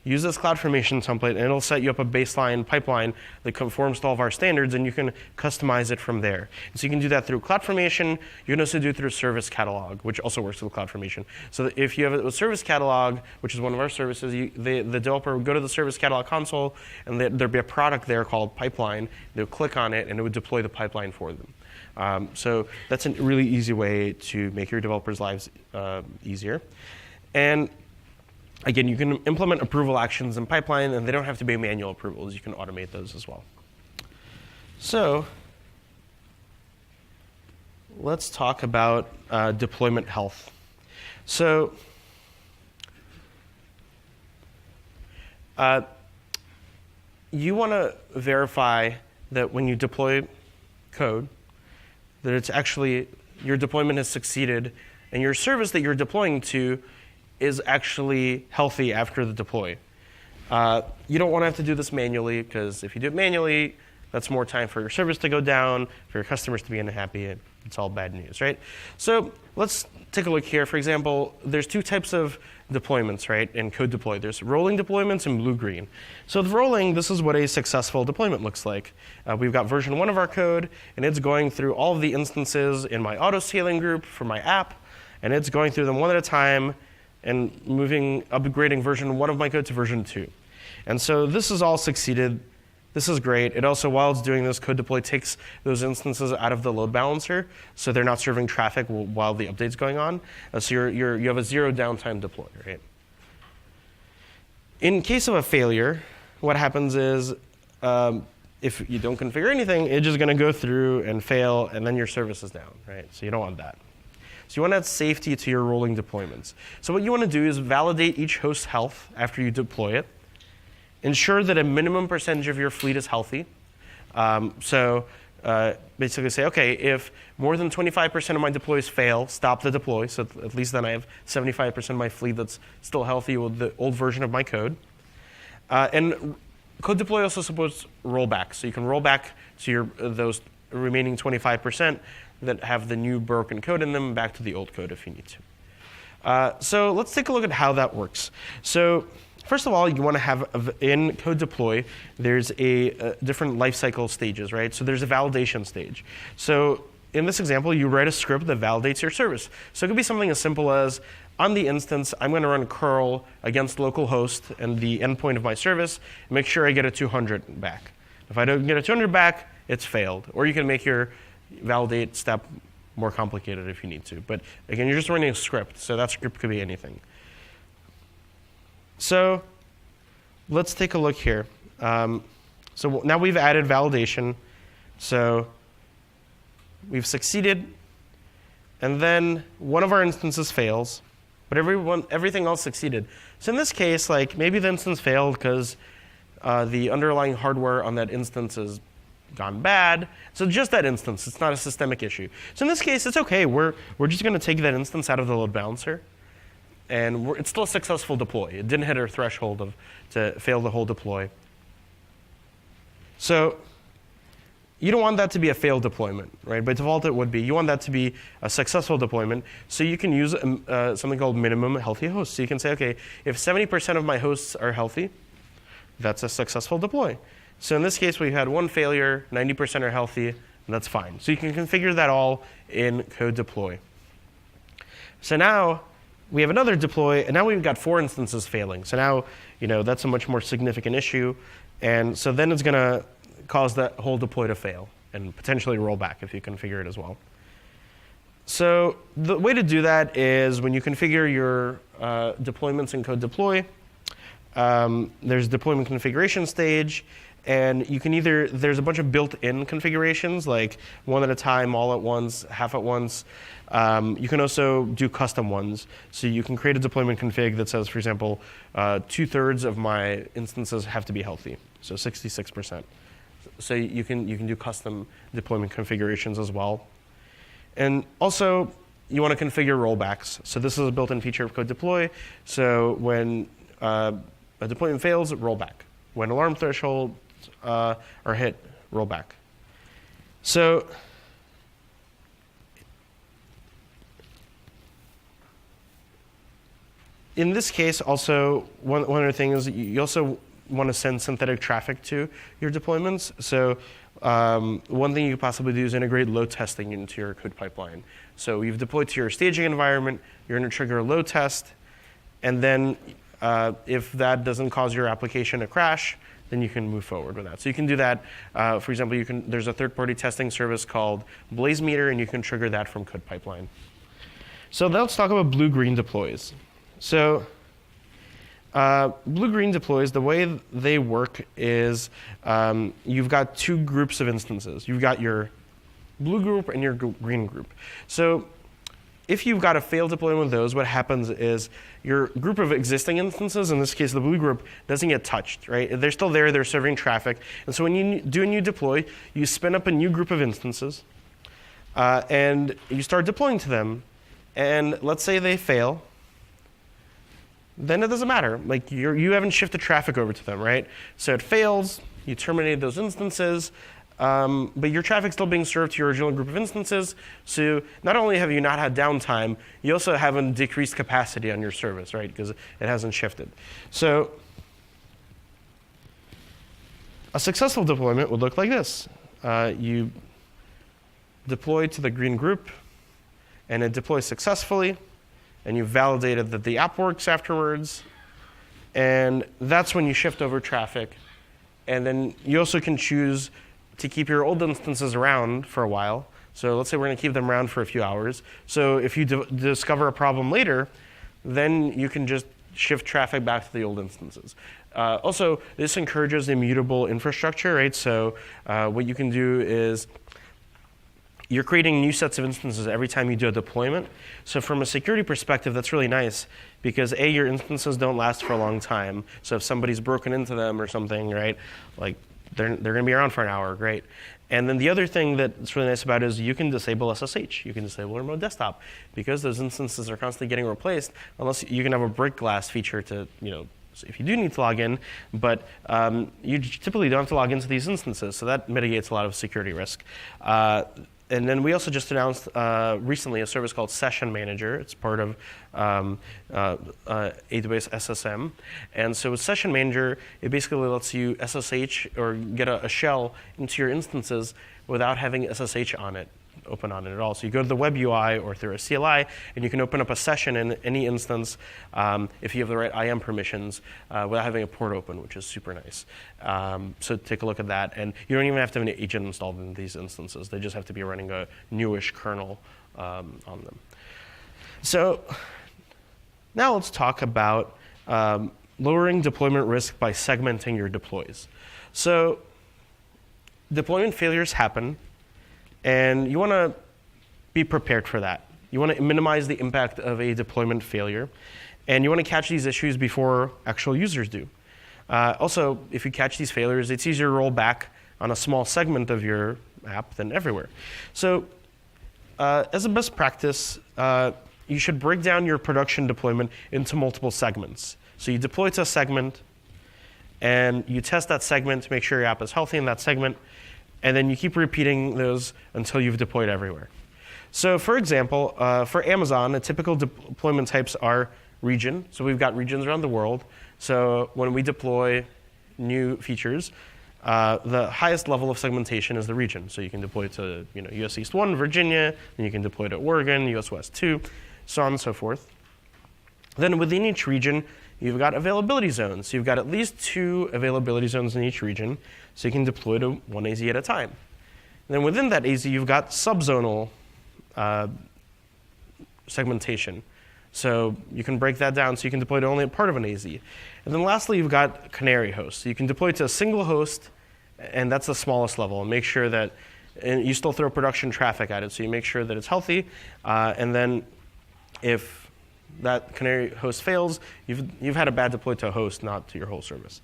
use this CloudFormation template, and it'll set you up a baseline pipeline that conforms to all of our standards, and you can customize it from there. And so you can do that through CloudFormation. You can also do it through Service Catalog, which also works with CloudFormation. So if you have a Service Catalog, which is one of our services, the developer would go to the Service Catalog console, and there'd be a product there called Pipeline. They'll click on it, and it would deploy the pipeline for them. So that's a really easy way to make your developers' lives easier. And again, you can implement approval actions in pipeline, and they don't have to be manual approvals. You can automate those as well. So let's talk about deployment health. So you want to verify that when you deploy code, that it's actually, your deployment has succeeded, and your service that you're deploying to is actually healthy after the deploy. You don't want to have to do this manually, because if you do it manually, that's more time for your service to go down, for your customers to be unhappy, and it's all bad news, right? So let's take a look here. For example, there's two types of deployments, right, in CodeDeploy. There's rolling deployments and blue-green. So the rolling, this is what a successful deployment looks like. We've got version 1 of our code, and it's going through all of the instances in my auto-scaling group for my app, and it's going through them one at a time, and upgrading version 1 of my code to version 2. And so this has all succeeded This is great. It also, while it's doing this, CodeDeploy takes those instances out of the load balancer, so they're not serving traffic while the update's going on. So you have a zero downtime deploy, right? In case of a failure, what happens is if you don't configure anything, it's just going to go through and fail, and then your service is down, right? So you don't want that. So you want to add safety to your rolling deployments. So what you want to do is validate each host's health after you deploy it. Ensure that a minimum percentage of your fleet is healthy. Basically say, OK, if more than 25% of my deploys fail, stop the deploy. So at least then I have 75% of my fleet that's still healthy with the old version of my code. And CodeDeploy also supports rollback. So you can roll back to those remaining 25% that have the new broken code in them back to the old code if you need to. So let's take a look at how that works. So first of all, you want to have, in CodeDeploy, there's different lifecycle stages, right? So there's a validation stage. So in this example, you write a script that validates your service. So it could be something as simple as, on the instance, I'm going to run curl against localhost and the endpoint of my service, and make sure I get a 200 back. If I don't get a 200 back, it's failed. Or you can make your validate step more complicated if you need to. But again, you're just running a script, so that script could be anything. So let's take a look here. So now we've added validation. So we've succeeded. And then one of our instances fails. But everything else succeeded. So in this case, like maybe the instance failed because the underlying hardware on that instance has gone bad. So just that instance. It's not a systemic issue. So in this case, it's OK. We're just going to take that instance out of the load balancer. And it's still a successful deploy. It didn't hit our threshold to fail the whole deploy. So you don't want that to be a failed deployment, right? By default, it would be. You want that to be a successful deployment. So you can use something called minimum healthy hosts. So you can say, OK, if 70% of my hosts are healthy, that's a successful deploy. So in this case, we've had one failure, 90% are healthy, and that's fine. So you can configure that all in CodeDeploy. So now we have another deploy, and now we've got 4 instances failing. So now that's a much more significant issue. And so then it's going to cause that whole deploy to fail and potentially roll back if you configure it as well. So the way to do that is when you configure your deployments in CodeDeploy, there's deployment configuration stage. And you can there's a bunch of built-in configurations, like one at a time, all at once, half at once. You can also do custom ones. So you can create a deployment config that says, for example, 2/3 of my instances have to be healthy, so 66%. So you can do custom deployment configurations as well. And also, you want to configure rollbacks. So this is a built-in feature of CodeDeploy. So when a deployment fails, rollback. When alarm thresholds are hit, rollback. So in this case, also, one other thing is you also want to send synthetic traffic to your deployments. So one thing you could possibly do is integrate load testing into your code pipeline. So you've deployed to your staging environment. You're going to trigger a load test. And then if that doesn't cause your application to crash, then you can move forward with that. So you can do that. For example, there's a third-party testing service called BlazeMeter, and you can trigger that from CodePipeline. So now let's talk about blue-green deploys. So blue-green deploys, the way they work is you've got 2 groups of instances. You've got your blue group and your green group. So if you've got a failed deployment with those, what happens is your group of existing instances, in this case the blue group, doesn't get touched, right? They're still there, they're serving traffic. And so when you do a new deploy, you spin up a new group of instances, and you start deploying to them. And let's say they fail. Then it doesn't matter. Like you haven't shifted traffic over to them, right? So it fails, you terminate those instances, but your traffic's still being served to your original group of instances. So not only have you not had downtime, you also haven't decreased capacity on your service, right? Because it hasn't shifted. So a successful deployment would look like this. You deploy to the green group, and it deploys successfully. And you've validated that the app works afterwards. And that's when you shift over traffic And then you also can choose to keep your old instances around for a while. So let's say we're going to keep them around for a few hours. So if you discover a problem later, then you can just shift traffic back to the old instances. Also, this encourages immutable infrastructure, right? So what you can do is you're creating new sets of instances every time you do a deployment. So from a security perspective, that's really nice because A, your instances don't last for a long time. So if somebody's broken into them or something, right, like they're going to be around for an hour, great. And then the other thing that's really nice about it is you can disable SSH. You can disable remote desktop because those instances are constantly getting replaced. Unless you can have a break glass feature to, if you do need to log in, but you typically don't have to log into these instances, so that mitigates a lot of security risk. And then we also just announced recently a service called Session Manager. It's part of AWS SSM. And so with Session Manager, it basically lets you SSH or get a shell into your instances without having SSH open on it at all. So you go to the web UI or through a CLI, and you can open up a session in any instance if you have the right IAM permissions without having a port open, which is super nice. So take a look at that. And you don't even have to have an agent installed in these instances. They just have to be running a newish kernel on them. So now let's talk about lowering deployment risk by segmenting your deploys. So deployment failures happen. And you want to be prepared for that. You want to minimize the impact of a deployment failure. And you want to catch these issues before actual users do. Also, if you catch these failures, it's easier to roll back on a small segment of your app than everywhere. So as a best practice, you should break down your production deployment into multiple segments. So you deploy to a segment, and you test that segment to make sure your app is healthy in that segment. And then you keep repeating those until you've deployed everywhere. So for example, for Amazon, the typical deployment types are region. So we've got regions around the world. So when we deploy new features, the highest level of segmentation is the region. So you can deploy to US East 1, Virginia, then you can deploy to Oregon, US West 2, so on and so forth. Then within each region, you've got availability zones. So you've got at least 2 availability zones in each region. So you can deploy to one AZ at a time. And then within that AZ, you've got subzonal segmentation. So you can break that down so you can deploy to only a part of an AZ. And then lastly, you've got canary hosts. So you can deploy to a single host, and that's the smallest level. And make sure that and you still throw production traffic at it. So you make sure that it's healthy. And then if that canary host fails, you've had a bad deploy to a host, not to your whole service.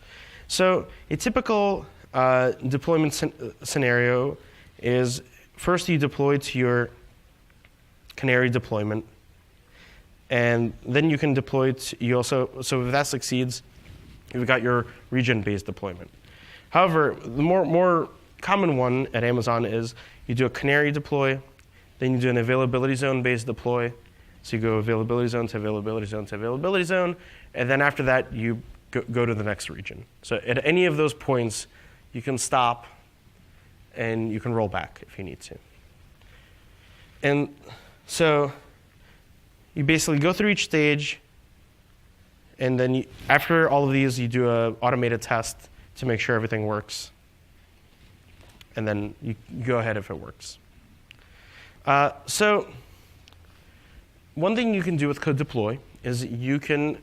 So a typical deployment scenario is first you deploy to your canary deployment, and then you can deploy to so if that succeeds, you've got your region-based deployment. However, the more common one at Amazon is you do a canary deploy, then you do an availability zone-based deploy. So you go availability zone to availability zone to availability zone, and then after that you go to the next region. So at any of those points, you can stop and you can roll back if you need to. And so you basically go through each stage, and then after all of these, you do an automated test to make sure everything works. And then you go ahead if it works. So one thing you can do with CodeDeploy is you can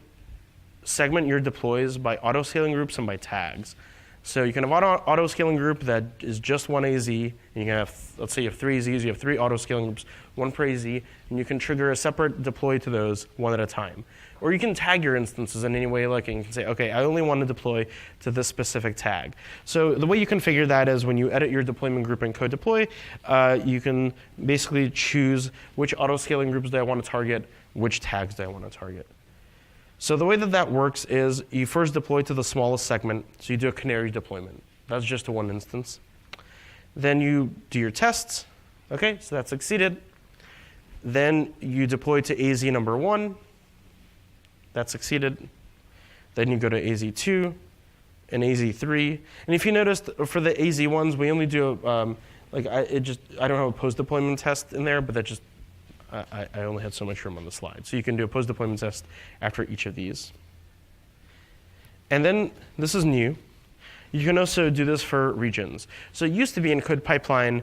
segment your deploys by auto-scaling groups and by tags. So you can have auto-scaling group that is just one AZ, and you can have, let's say you have 3 AZs, you have 3 auto-scaling groups, 1 per AZ, and you can trigger a separate deploy to those one at a time. Or you can tag your instances in any way you like, and you can say, okay, I only want to deploy to this specific tag. So the way you configure that is when you edit your deployment group in CodeDeploy, you can basically choose which auto-scaling groups do I want to target, which tags do I want to target. So the way that works is you first deploy to the smallest segment. So you do a canary deployment. That's just to one instance. Then you do your tests. OK, so that succeeded. Then you deploy to AZ number 1. That succeeded. Then you go to AZ2 and AZ3. And if you noticed, for the AZ ones, we only do I don't have a post-deployment test in there, but that just I only had so much room on the slide. So you can do a post-deployment test after each of these. And then, this is new, You can also do this for regions. So it used to be in CodePipeline,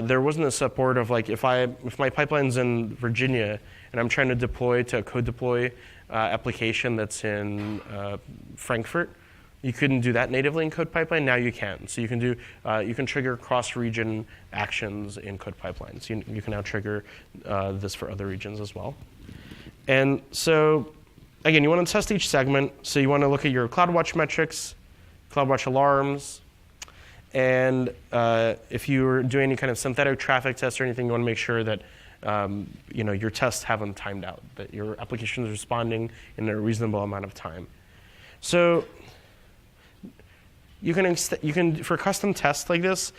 there wasn't a support of like if my pipeline's in Virginia and I'm trying to deploy to a CodeDeploy application that's in Frankfurt, you couldn't do that natively in CodePipeline. Now you can. So you can trigger cross-region actions in CodePipeline. So you can now trigger this for other regions as well. And so again, you want to test each segment. So you want to look at your CloudWatch metrics, CloudWatch alarms, and if you're doing any kind of synthetic traffic test or anything, you want to make sure that your tests haven't timed out, that your application is responding in a reasonable amount of time. So you can for custom tests like this,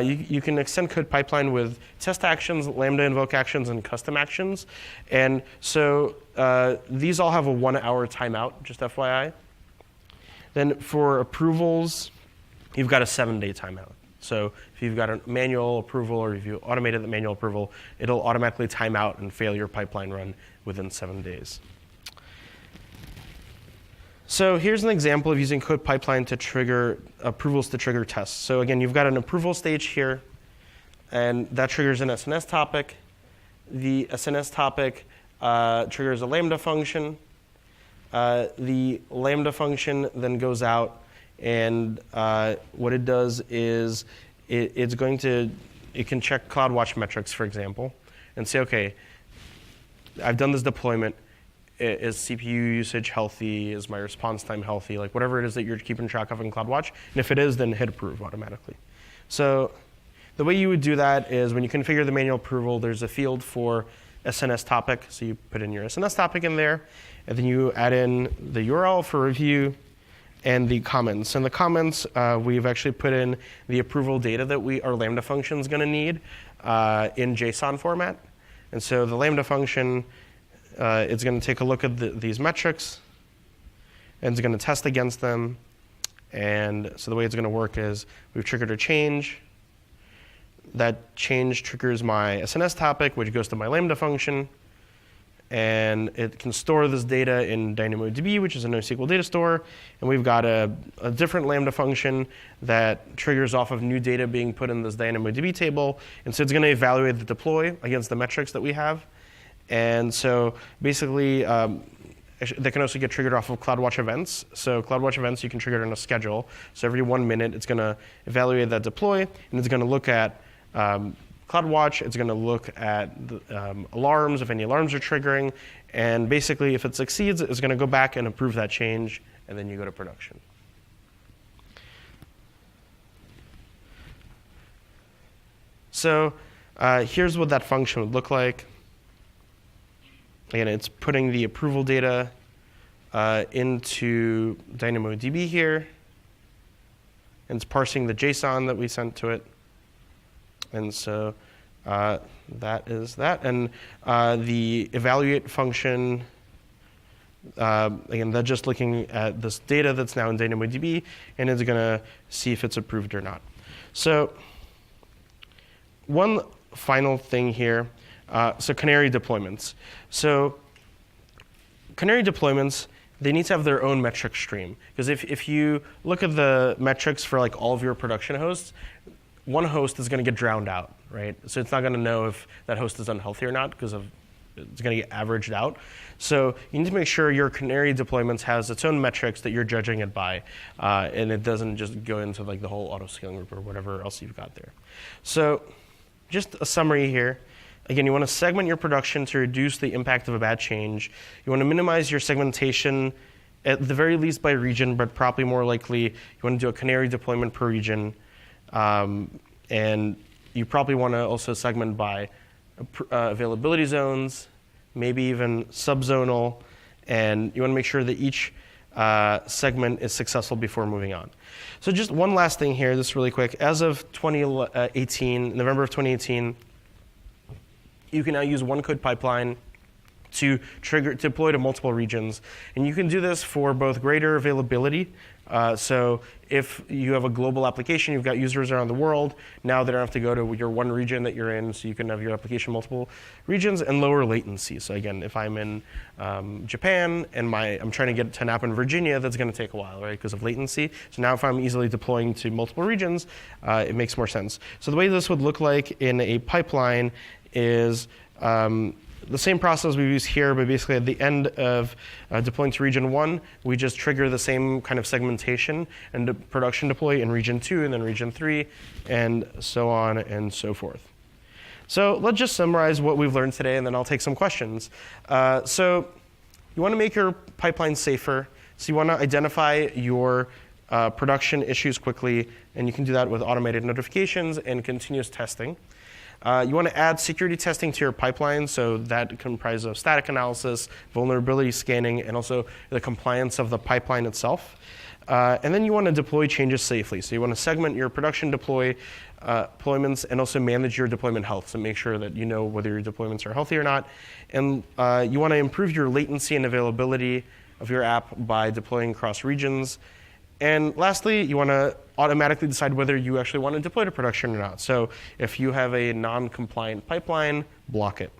you can extend CodePipeline with test actions, Lambda invoke actions, and custom actions. And so these all have a 1-hour timeout, just FYI. Then for approvals, you've got a 7-day timeout. So if you've got a manual approval or if you automated the manual approval, it'll automatically time out and fail your pipeline run within 7 days. So here's an example of using CodePipeline to trigger approvals to trigger tests. So again, you've got an approval stage here, and that triggers an SNS topic. The SNS topic triggers a Lambda function. The Lambda function then goes out, and what it does is it can check CloudWatch metrics, for example, and say, okay, I've done this deployment. Is CPU usage healthy? Is my response time healthy? Like whatever it is that you're keeping track of in CloudWatch. And if it is, then hit approve automatically. So the way you would do that is when you configure the manual approval, there's a field for SNS topic. So you put in your SNS topic in there, and then you add in the URL for review and the comments. And the comments, we've actually put in the approval data that our Lambda function is going to need in JSON format. And so the Lambda function, it's going to take a look at these metrics, and it's going to test against them. And so the way it's going to work is we've triggered a change. That change triggers my SNS topic, which goes to my Lambda function. And it can store this data in DynamoDB, which is a NoSQL data store. And we've got a different Lambda function that triggers off of new data being put in this DynamoDB table. And so it's going to evaluate the deploy against the metrics that we have. And so basically, they can also get triggered off of CloudWatch events. So CloudWatch events, you can trigger it on a schedule. So every 1 minute, it's going to evaluate that deploy, and it's going to look at CloudWatch. It's going to look at the, alarms, if any alarms are triggering. And basically, if it succeeds, it's going to go back and approve that change, and then you go to production. So here's what that function would look like. Again, it's putting the approval data into DynamoDB here. And it's parsing the JSON that we sent to it. And so that is that. And the evaluate function, again, that's just looking at this data that's now in DynamoDB, and it's going to see if it's approved or not. So one final thing here. So Canary deployments. So Canary deployments, they need to have their own metric stream. Because if you look at the metrics for like all of your production hosts, one host is going to get drowned out, right? So it's not going to know if that host is unhealthy or not because it's going to get averaged out. So you need to make sure your Canary deployments has its own metrics that you're judging it by, and it doesn't just go into like the whole auto-scaling group or whatever else you've got there. So just a summary here. Again, you want to segment your production to reduce the impact of a bad change. You want to minimize your segmentation, at the very least by region, but probably more likely you want to do a Canary deployment per region. And you probably want to also segment by availability zones, maybe even subzonal. And you want to make sure that each segment is successful before moving on. So just one last thing here, this really quick. As of 2018, November of 2018, you can now use one CodePipeline to deploy to multiple regions. And you can do this for both greater availability. So if you have a global application, you've got users around the world, now they don't have to go to your one region that you're in, so you can have your application multiple regions, and lower latency. So again, if I'm in Japan and I'm trying to get to an app in Virginia, that's going to take a while, right, because of latency. So now if I'm easily deploying to multiple regions, it makes more sense. So the way this would look like in a pipeline is the same process we use here, but basically at the end of deploying to region 1, we just trigger the same kind of segmentation and production deploy in region 2 and then region 3, and so on and so forth. So let's just summarize what we've learned today, and then I'll take some questions. So you want to make your pipeline safer. So you want to identify your production issues quickly, and you can do that with automated notifications and continuous testing. You want to add security testing to your pipeline, so that comprises of static analysis, vulnerability scanning, and also the compliance of the pipeline itself. And then you want to deploy changes safely. So you want to segment your production deployments and also manage your deployment health, so make sure that you know whether your deployments are healthy or not. And you want to improve your latency and availability of your app by deploying across regions. And lastly, you want to automatically decide whether you actually want to deploy to production or not. So if you have a non-compliant pipeline, block it.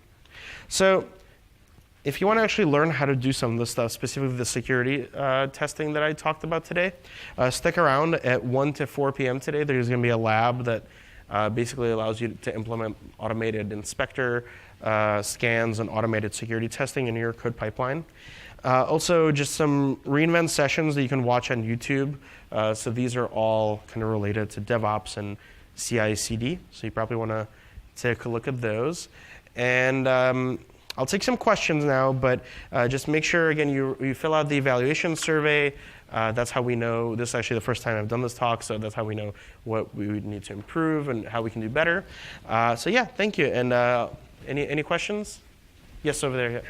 So if you want to actually learn how to do some of this stuff, specifically the security testing that I talked about today, stick around at 1 to 4 p.m. today. There's going to be a lab that basically allows you to implement automated inspector scans and automated security testing in your code pipeline. Also, just some reInvent sessions that you can watch on YouTube. So these are all kind of related to DevOps and CI/CD. So you probably want to take a look at those. And I'll take some questions now, but just make sure, again, you fill out the evaluation survey. That's how we know. This is actually the first time I've done this talk, so that's how we know what we would need to improve and how we can do better. So yeah, thank you. And any questions? Yes, over there. Yeah.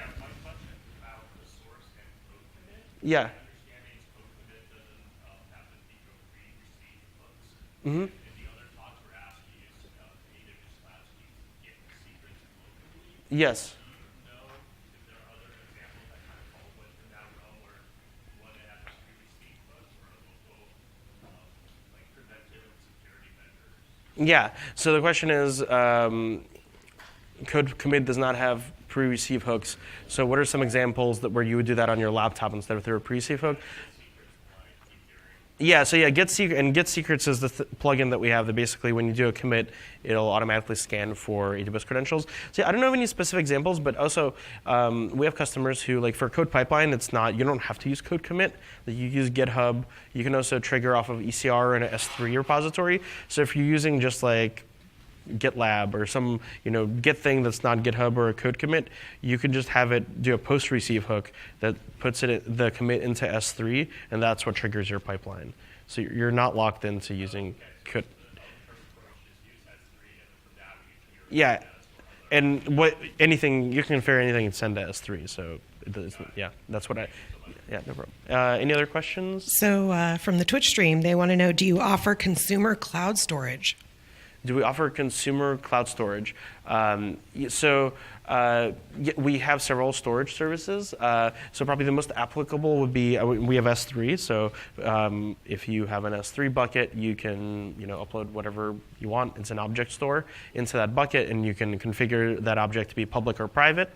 Yeah. Mm-hmm. And the other talks were asking is AWS allows you to get secrets locally. Yes. Do you know if there are other examples that kind of fall within that realm where you want to have security hooks or local like preventive security measures? Yeah. So the question is, code commit does not have pre-receive hooks. So what are some examples where you would do that on your laptop instead of through a pre-receive hook? Yeah, so yeah, Get Secrets is the plugin that we have that basically when you do a commit, it'll automatically scan for AWS credentials. So yeah, I don't know of any specific examples, but also we have customers who, like for CodePipeline, you don't have to use code commit. You use GitHub. You can also trigger off of ECR and an S3 repository. So if you're using just like GitLab or some Git thing that's not GitHub or a code commit, you can just have it do a post-receive hook that puts the commit into S3, and that's what triggers your pipeline. So you're not locked into using code. Yeah, and anything you can configure anything and send to S3. So yeah, that's what yeah, no problem. Any other questions? So from the Twitch stream, they want to know: do you offer consumer cloud storage? Do we offer consumer cloud storage? We have several storage services. So probably the most applicable would be, we have S3. So if you have an S3 bucket, you can upload whatever you want. It's an object store into that bucket, and you can configure that object to be public or private.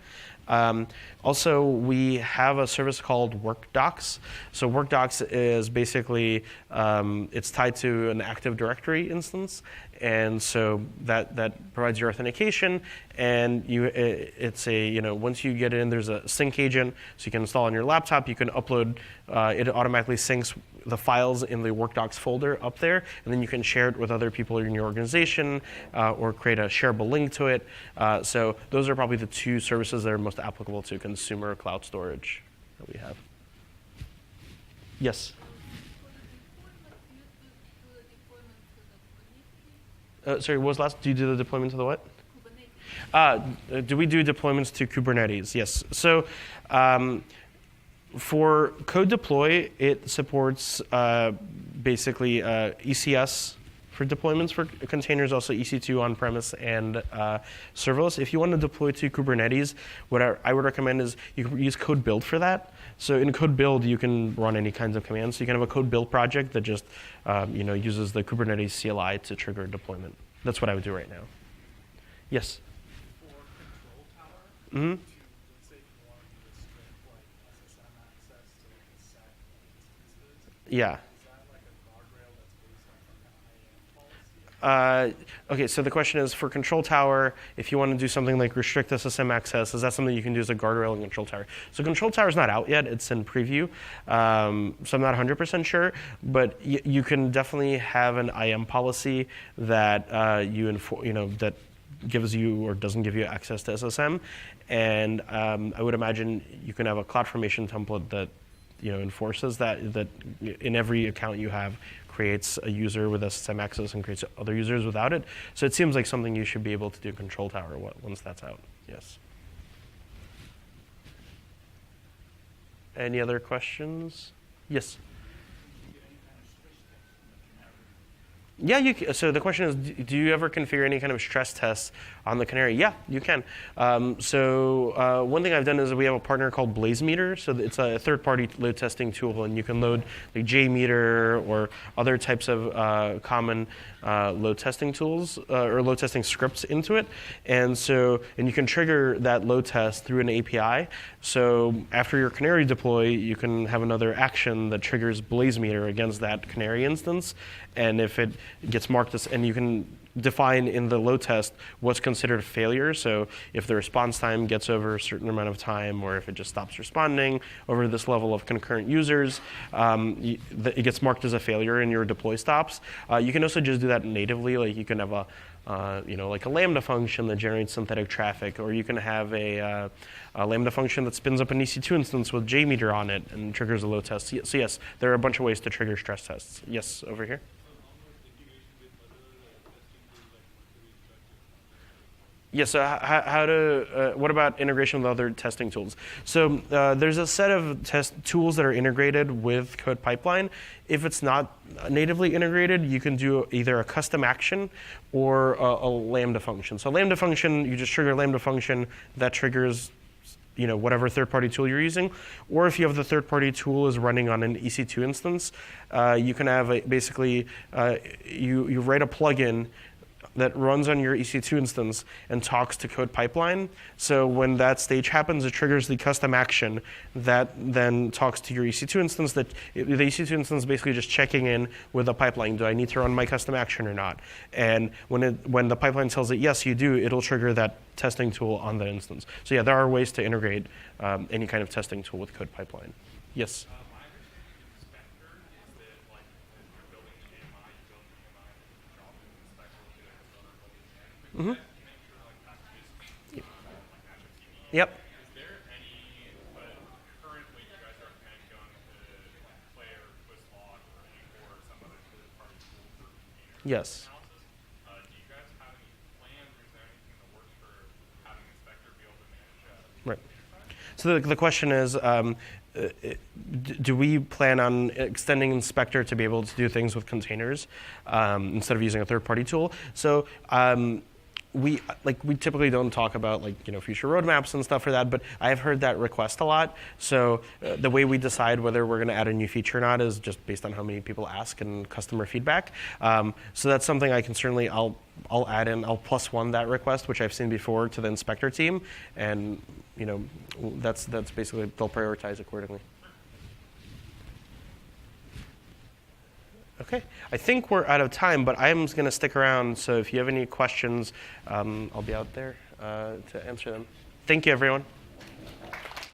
Also, we have a service called WorkDocs. So WorkDocs is basically, it's tied to an Active Directory instance. And so that provides your authentication, and it's once you get in, there's a sync agent, so you can install on your laptop. You can upload, it automatically syncs the files in the WorkDocs folder up there, and then you can share it with other people in your organization or create a shareable link to it. So those are probably the two services that are most applicable to consumer cloud storage that we have. Yes? Sorry, what was last? Do you do the deployment to the what? Kubernetes. Do we do deployments to Kubernetes? Yes. So for CodeDeploy, it supports basically ECS for deployments for containers, also EC2 on-premise and serverless. If you want to deploy to Kubernetes, what I would recommend is you can use CodeBuild for that. So in CodeBuild, you can run any kinds of commands. So you can have a CodeBuild project that just uses the Kubernetes CLI to trigger a deployment. That's what I would do right now. Yes? For control tower, Mm-hmm. let's say you want to restrict like SSM access to like a set of instances, Yeah. is that like a guardrail that's based on some kind of IAM policy? Okay, so the question is, for Control Tower, if you want to do something like restrict SSM access, is that something you can do as a guardrail in Control Tower? So Control Tower is not out yet; it's in preview, so I'm not 100% sure. But you can definitely have an IAM policy that that gives you or doesn't give you access to SSM, and I would imagine you can have a CloudFormation template that enforces that in every account you have creates a user with SSM access and creates other users without it. So it seems like something you should be able to do in Control Tower once that's out. Yes. Any other questions? Yes. Yeah, so the question is, do you ever configure any kind of stress tests on the Canary? Yeah, you can. So one thing I've done is we have a partner called BlazeMeter. So it's a third-party load testing tool, and you can load like JMeter or other types of common load testing tools or load testing scripts into it. And you can trigger that load test through an API. So after your Canary deploy, you can have another action that triggers BlazeMeter against that Canary instance. And if it gets marked as, and you can define in the load test what's considered a failure. So if the response time gets over a certain amount of time, or if it just stops responding over this level of concurrent users, it gets marked as a failure in your deploy stops. You can also just do that natively. Like you can have like a Lambda function that generates synthetic traffic, or you can have a Lambda function that spins up an EC2 instance with JMeter on it and triggers a load test. So yes, there are a bunch of ways to trigger stress tests. Yes, over here. Yes, what about integration with other testing tools? So there's a set of test tools that are integrated with CodePipeline. If it's not natively integrated, you can do either a custom action or a Lambda function. So Lambda function, you just trigger a Lambda function that triggers whatever third-party tool you're using. Or if you have the third-party tool is running on an EC2 instance, you can have you write a plugin that runs on your EC2 instance and talks to CodePipeline. So when that stage happens, it triggers the custom action that then talks to your EC2 instance. The EC2 instance is basically just checking in with the pipeline. Do I need to run my custom action or not? And when the pipeline tells it yes, you do, it'll trigger that testing tool on the instance. So yeah, there are ways to integrate any kind of testing tool with CodePipeline. Yes? Mm-hmm. Yep. Is there any, but currently you guys are kind of going to Player, Twistlog, or some other third-party tool for container Yes. analysis? Do you guys have any plans, or is there anything in the works for having Inspector be able to manage Right. So the question is, do we plan on extending Inspector to be able to do things with containers instead of using a third-party tool? So we typically don't talk about future roadmaps and stuff for that, but I've heard that request a lot. So the way we decide whether we're going to add a new feature or not is just based on how many people ask and customer feedback. So that's something I can certainly I'll add in. I'll +1 that request, which I've seen before, to the Inspector team, and that's basically they'll prioritize accordingly. Okay, I think we're out of time, but I'm going to stick around, so if you have any questions, I'll be out there to answer them. Thank you, everyone.